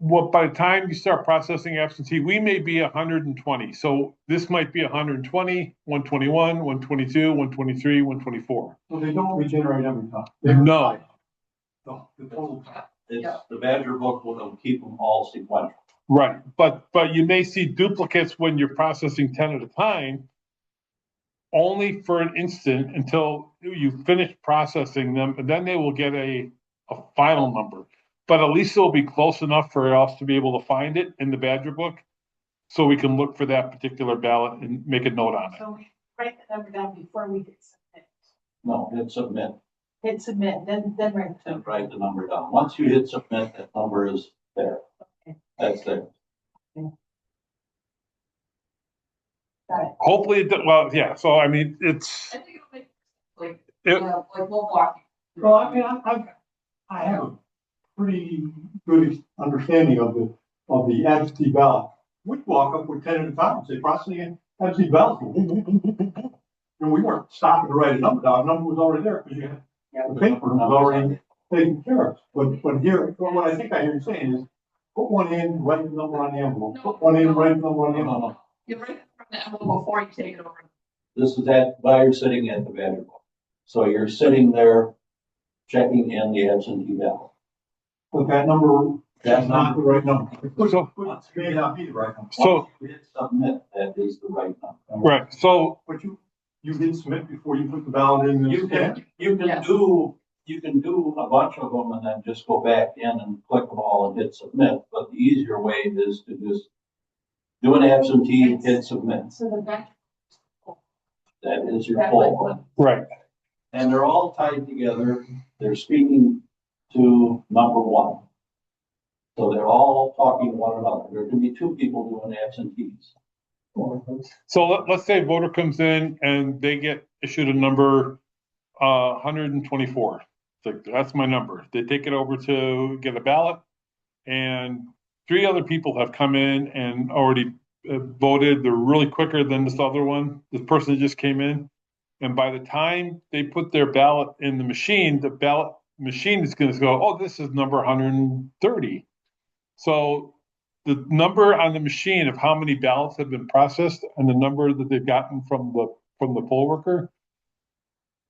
Well, by the time you start processing absentee, we may be 120. So this might be 120, 121, 122, 123, 124. So they don't regenerate every time. No. The total. It's, the Badger book will keep them all sequential. Right, but you may see duplicates when you're processing 10 at a time, only for an instant until you finish processing them, and then they will get a final number. But at least it'll be close enough for us to be able to find it in the Badger book, so we can look for that particular ballot and make a note on it. So we write the number down before we get submit. No, hit submit hit submit, then right. and write the number down. Once you hit submit, that number is there. That's there. Got it. Hopefully, well, yeah, so I mean, it's, I think it'll make, like, It- like we'll walk. you through Well, it. I mean, I have a pretty good understanding of the absentee ballot. We'd walk up with 10 at a time and say, processing absentee ballot. And we weren't stopping to write a number down, the number was already there, because you had, the paper was already taken care of. But here, what I think I hear you saying is, put one in, write the number on the envelope, put one in, write the number on the No, envelope. no. You write it from the envelope before you take it over. This is while you're sitting at the Badger book. So you're sitting there checking in the absentee ballot. But that number, That's that's not the right number. So- It may not be the right number. so, Once you hit submit, that is the right number. right, so, But you did submit before you put the ballot in. You can Yes. you can do a bunch of them and then just go back in and click them all and hit submit. But the easier way is to just do an absentee, hit submit. So the bench. That is your That's like poll. what- right, And they're all tied together. They're speaking to number one. So they're all talking to one another. There can be two people doing absentees. so let's say a voter comes in and they get issued a number, 124. It's like, that's my number. They take it over to get a ballot, and 3 other people have come in and already voted. They're really quicker than this other one, this person that just came in. And by the time they put their ballot in the machine, the ballot machine is gonna go, oh, this is number 130. So the number on the machine of how many ballots have been processed and the number that they've gotten from the poll worker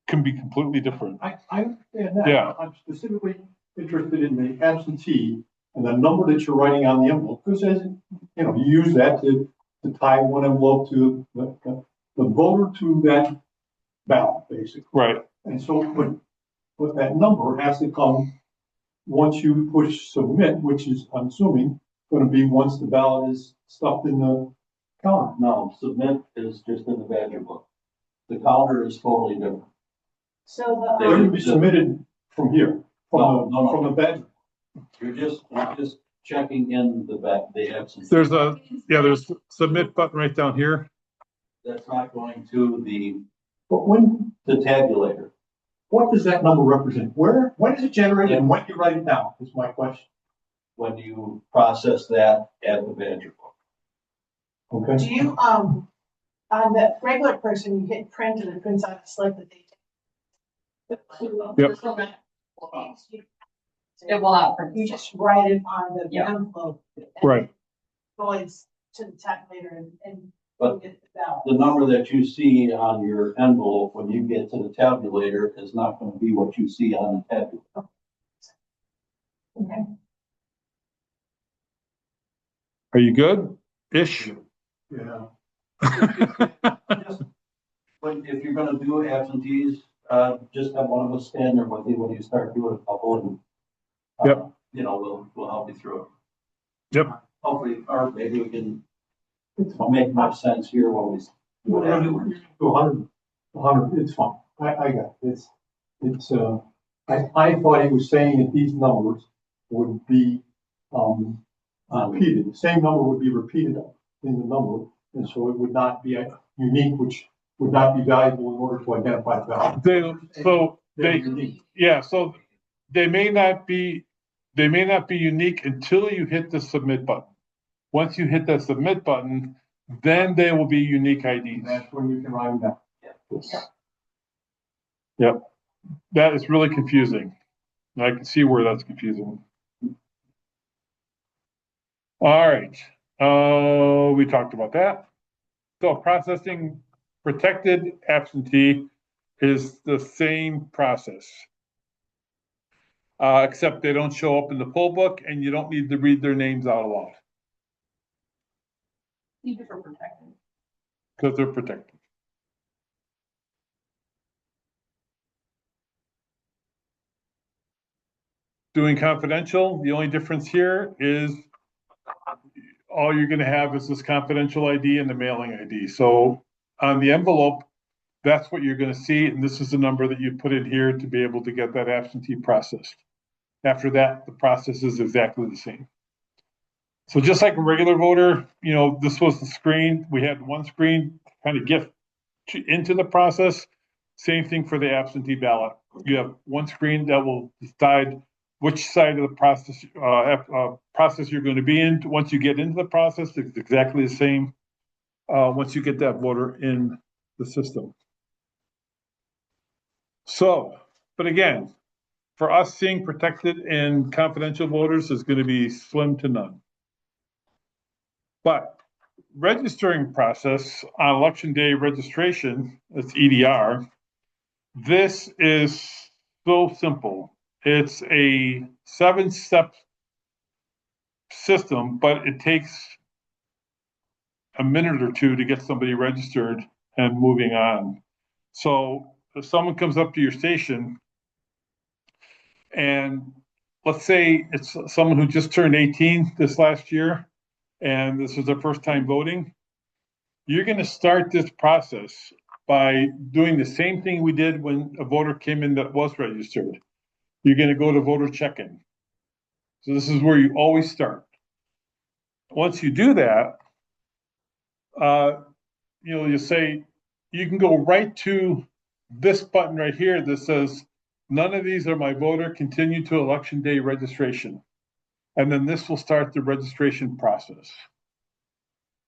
can be completely different. I understand that. Yeah. I'm specifically interested in the absentee and the number that you're writing on the envelope, because as, you use that to tie one envelope to the voter to that ballot, basically. Right, And so, but that number has to come once you push submit, which is, I'm assuming, gonna be once the ballot is stuffed in the counter. No, submit is just in the Badger book. The counter is totally different. So They're gonna be submitted from here, No, no, no. from the badge. You're just checking in the absentee. there's there's submit button right down here. That's not going to the But tabulator. what does that number represent? When is it generated and when do you write it down, is my question. When you process that at the Badger book. Okay. do you, on the regular person, you hit print and it prints out a slip that they Yep. It will not. print. You just write it on the Yeah. envelope. and Right. Goes to the tabulator and But get the ballot. the number that you see on your envelope when you get to the tabulator is not going to be what you see on the tabulator. Okay. Are you good? Ish? Yeah. Just, if you're gonna do absentees, just have one of us stand there with you when you start doing a couple and. Yep. We'll help you through it. Yep. Hopefully, or maybe we can make much sense here when we do We're it gonna afterwards. do 100, it's fine. I got it. I thought he was saying that these numbers would be, repeated. The same number would be repeated in the number. And so it would not be unique, which would not be valuable in order to identify the value. They're unique. yeah, so they may not be unique until you hit the submit button. Once you hit that submit button, then they will be unique And IDs. that's when you can write them down. Yep, that is really confusing. I can see where that's confusing. All right, we talked about that. So processing protected absentee is the same process. Except they don't show up in the poll book and you don't need to read their names out aloud Keep it for protection. because they're protected. Doing confidential, the only difference here is all you're gonna have is this confidential ID and the mailing ID. So on the envelope, that's what you're gonna see, and this is the number that you put in here to be able to get that absentee processed. After that, the process is exactly the same. So just like a regular voter, you know, this was the screen, we had one screen to kind of get into the process. Same thing for the absentee ballot. You have one screen that will decide which side of the process you're going to be in. Once you get into the process, it's exactly the same. Once you get that voter in the system. So, but again, for us, seeing protected and confidential voters is going to be slim to none. But registering process on election day registration, that's EDR, this is so simple. It's a 7-step system, but it takes a minute or two to get somebody registered and moving on. So if someone comes up to your station and let's say it's someone who just turned 18 this last year, and this is their first time voting, you're going to start this process by doing the same thing we did when a voter came in that was registered. You're going to go to voter check-in. So this is where you always start. Once you do that, you say, you can go right to this button right here that says, none of these are my voter, continue to election day registration. And then this will start the registration process.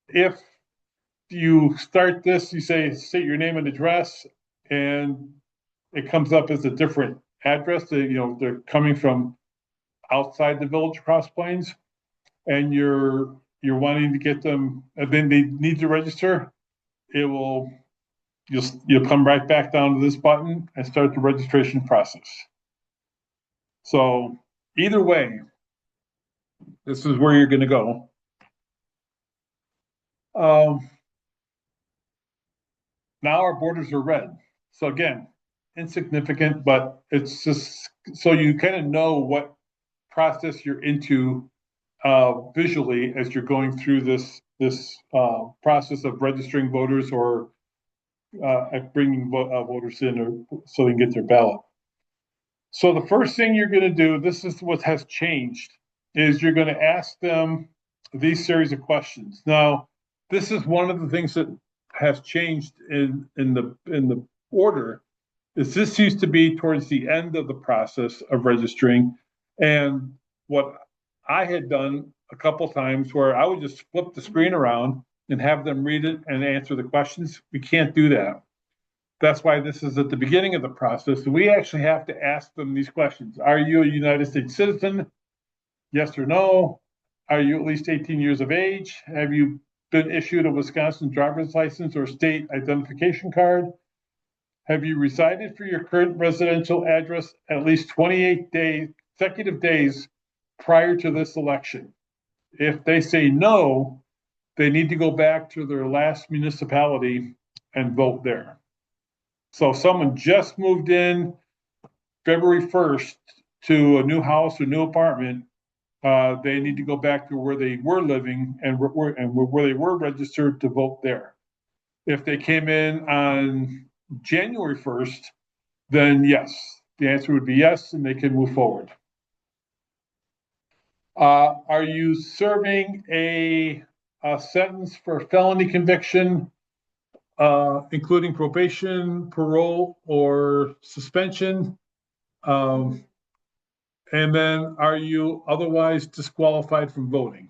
If you start this, you say, state your name and address, and it comes up as a different address. They're coming from outside the village of Cross Plains, and you're wanting to get them, and then they need to register. You'll come right back down to this button and start the registration process. So either way, this is where you're going to go. Now our borders are red. So again, insignificant, but it's just so you kind of know what process you're into visually as you're going through this process of registering voters or bringing voters in so they can get their ballot. So the first thing you're going to do, this is what has changed, is you're going to ask them these series of questions. Now, this is one of the things that has changed in the order. Is this used to be towards the end of the process of registering, and what I had done a couple times where I would just flip the screen around and have them read it and answer the questions. We can't do that. That's why this is at the beginning of the process. We actually have to ask them these questions. Are you a United States citizen? Yes or no? Are you at least 18 years of age? Have you been issued a Wisconsin driver's license or state identification card? Have you resided for your current residential address at least 28 consecutive days prior to this election? If they say no, they need to go back to their last municipality and vote there. So if someone just moved in February 1st to a new house or new apartment, they need to go back to where they were living and where they were registered to vote there. If they came in on January 1st, then yes, the answer would be yes, and they can move forward. Are you serving a sentence for a felony conviction, including probation, parole, or suspension? And then are you otherwise disqualified from voting?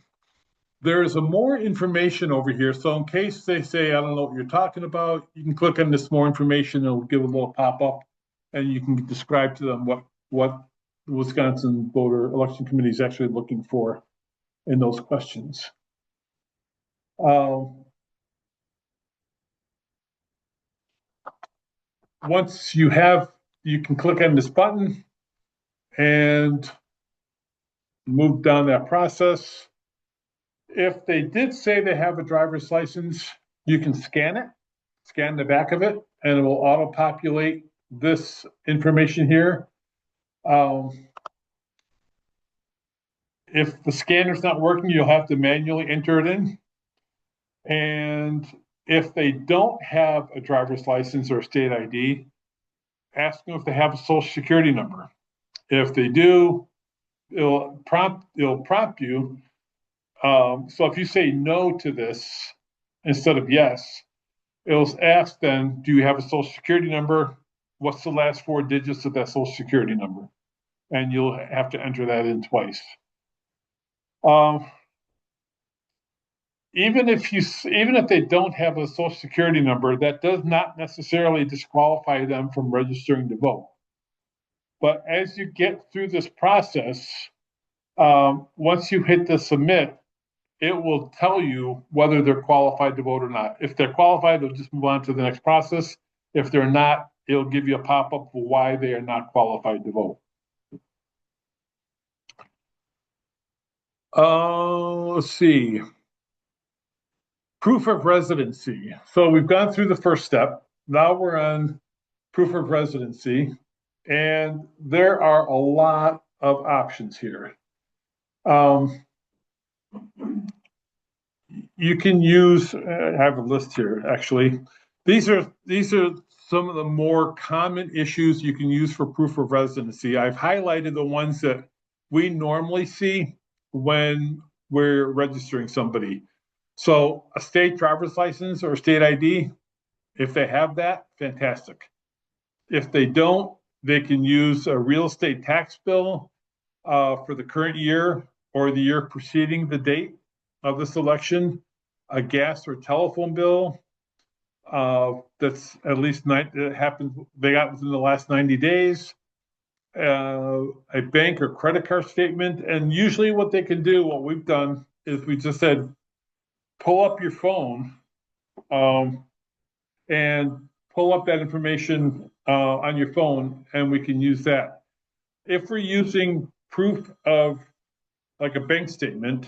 There is more information over here. So in case they say, I don't know what you're talking about, you can click on this more information. It'll give a little pop-up and you can describe to them what the Wisconsin Voter Election Committee is actually looking for in those questions. Once you can click on this button and move down that process. If they did say they have a driver's license, you can scan the back of it, and it will auto-populate this information here. If the scanner's not working, you'll have to manually enter it in. And If they don't have a driver's license or a state ID, ask them if they have a social security number. If they do, it'll prompt you. So if you say no to this instead of yes, it'll ask then, do you have a social security number? What's the last 4 digits of that social security number? And you'll have to enter that in twice. Even if they don't have a social security number, that does not necessarily disqualify them from registering to vote. But as you get through this process, once you hit the submit, it will tell you whether they're qualified to vote or not. If they're qualified, they'll just move on to the next process. If they're not, it'll give you a pop-up for why they are not qualified to vote. Let's see. Proof of residency. So we've gone through the first step. Now we're on proof of residency. And there are a lot of options here. You can use, I have a list here, actually. These are some of the more common issues you can use for proof of residency. I've highlighted the ones that we normally see when we're registering somebody. So a state driver's license or state ID, if they have that, fantastic. If they don't, they can use a real estate tax bill for the current year or the year preceding the date of this election, a gas or telephone bill that's at least they got within the last 90 days, a bank or credit card statement. And usually what they can do, what we've done is we just said, pull up your phone and pull up that information on your phone, and we can use that. If we're using proof of like a bank statement,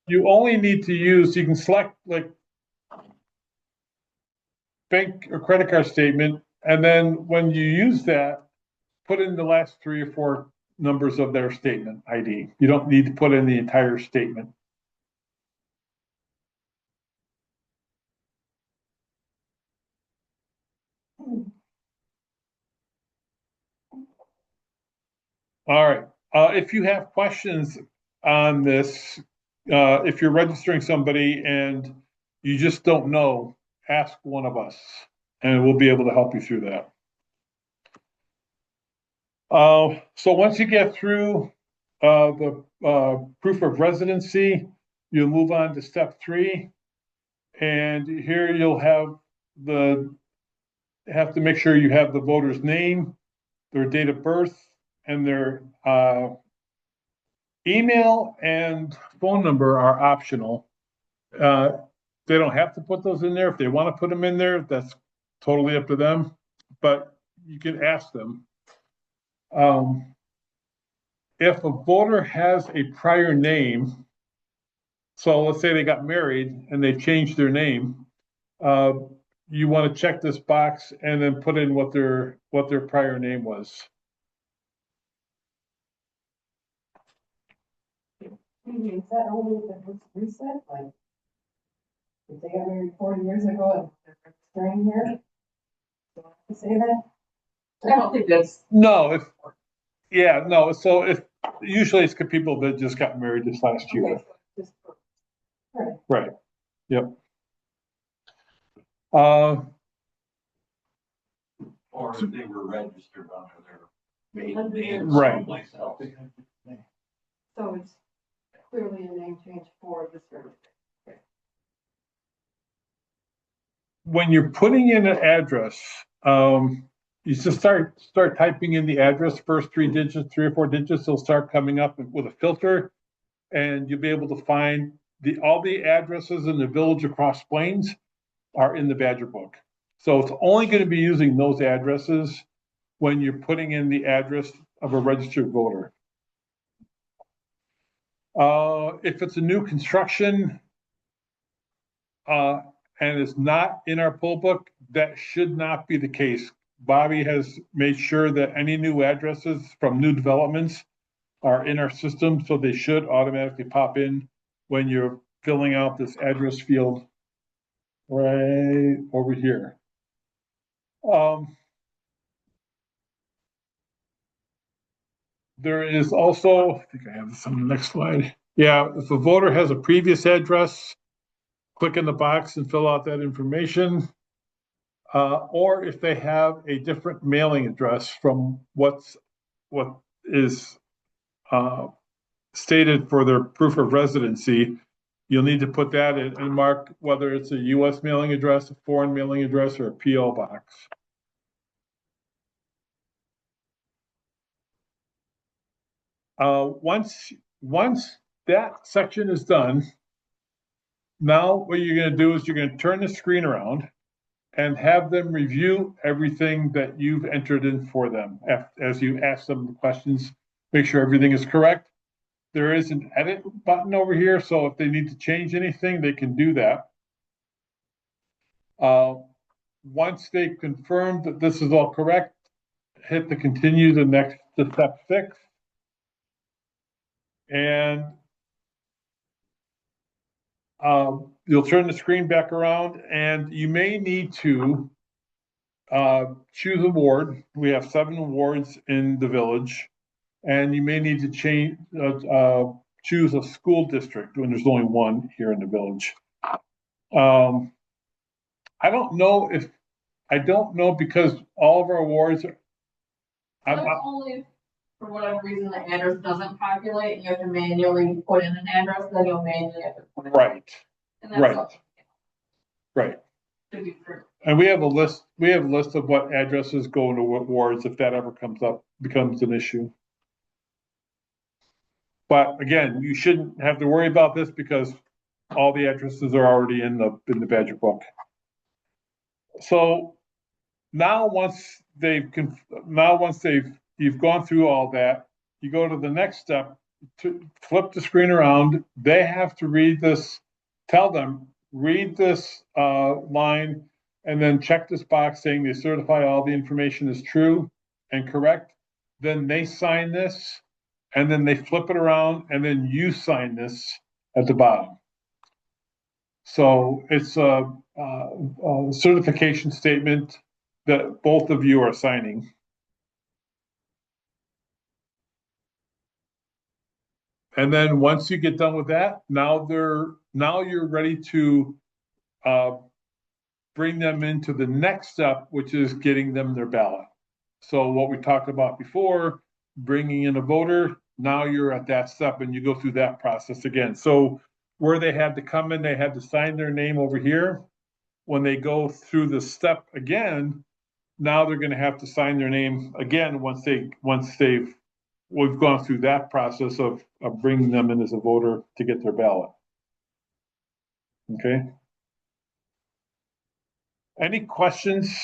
you only need to use, you can select like bank or credit card statement, and then when you use that, put in the last 3 or 4 numbers of their statement ID. You don't need to put in the entire statement. All right. If you have questions on this, if you're registering somebody and you just don't know, ask one of us and we'll be able to help you through that. So once you get through the proof of residency, you'll move on to step 3. And here you'll have to make sure you have the voter's name, their date of birth, and their email and phone number are optional. They don't have to put those in there. If they want to put them in there, that's totally up to them, but you can ask them. If a voter has a prior name, so let's say they got married and they changed their name, you want to check this box and then put in what their prior name was. Is that only if it was recent, like, if they got married 40 years ago and they're staying here? Do I have to say that? I don't think that's, No, so if usually it's people that just got married this last year. Okay, so just for- Right. Yep. Uh, Or if they were registered under their maiden name Right. someplace else. So it's clearly a name change for this register. when you're putting in an address, you just start typing in the address, first 3 digits, 3 or 4 digits, they'll start coming up with a filter, and you'll be able to find all the addresses in the village of Cross Plains are in the Badger book. So it's only going to be using those addresses when you're putting in the address of a registered voter. If it's a new construction, and it's not in our poll book, that should not be the case. Bobby has made sure that any new addresses from new developments are in our system, so they should automatically pop in when you're filling out this address field right over here. There is also, I think I have this on the next slide. Yeah, if a voter has a previous address, click in the box and fill out that information. Or if they have a different mailing address from what is stated for their proof of residency, you'll need to put that in and mark whether it's a US mailing address, a foreign mailing address, or a PO box. Once that section is done, now what you're going to do is you're going to turn the screen around and have them review everything that you've entered in for them. As you ask them the questions, make sure everything is correct. There is an edit button over here, so if they need to change anything, they can do that. Once they confirm that this is all correct, hit the continue to step 6. And you'll turn the screen back around, and you may need to choose a ward. We have 7 wards in the village, and you may need to choose a school district when there's only one here in the village. I don't know because all of our wards are. That's only for whatever reason the address doesn't populate, and you have to manually put in an address, then you'll manually have to put it. Right, And that's right. all right. to be true. And we have a list of what addresses go into what wards if that ever becomes an issue. But again, you shouldn't have to worry about this because all the addresses are already in the Badger book. So now once you've gone through all that, you go to the next step to flip the screen around. They have to read this, tell them, read this line, and then check this box saying they certify all the information is true and correct. Then they sign this, and then they flip it around, and then you sign this at the bottom. So it's a certification statement that both of you are signing. And then once you get done with that, now you're ready to bring them into the next step, which is getting them their ballot. So what we talked about before, bringing in a voter, now you're at that step and you go through that process again. So where they had to come in, they had to sign their name over here. When they go through the step again, now they're going to have to sign their name again once we've gone through that process of bringing them in as a voter to get their ballot. Okay. Any questions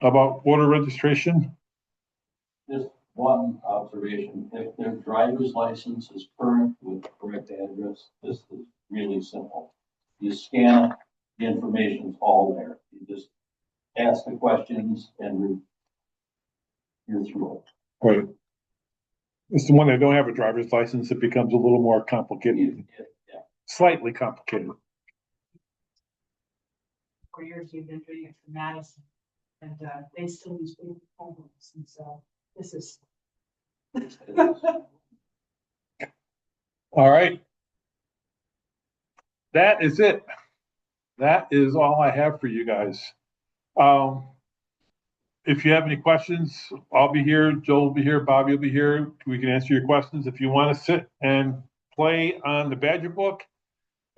about voter registration? Just one observation, if their driver's license is current with the correct address, this is really simple. You scan it, the information's all there. You just ask the questions and you're through it. Right. It's the one that don't have a driver's license, it becomes a little more complicated, Yeah. slightly complicated. For years, we've been doing it for Madison, and they still use paper folders, and so this is. All right. That is it. That is all I have for you guys. If you have any questions, I'll be here, Joel will be here, Bobby will be here. We can answer your questions. If you want to sit and play on the Badger book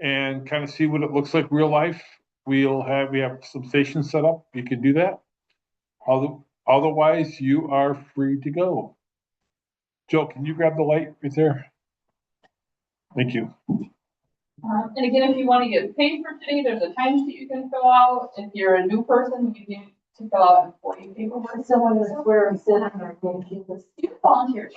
and kind of see what it looks like real life, we have some stations set up. You can do that. Otherwise, you are free to go. Joe, can you grab the light right there? Thank you. And again, if you want to get paid for today, there's a timesheet you can fill out. If you're a new person, you need to fill out important paperwork. Someone was where I'm sitting or going to this. You can volunteer.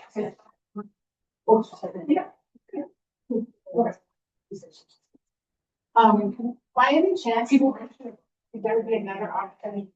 By any chance, there would be another opportunity.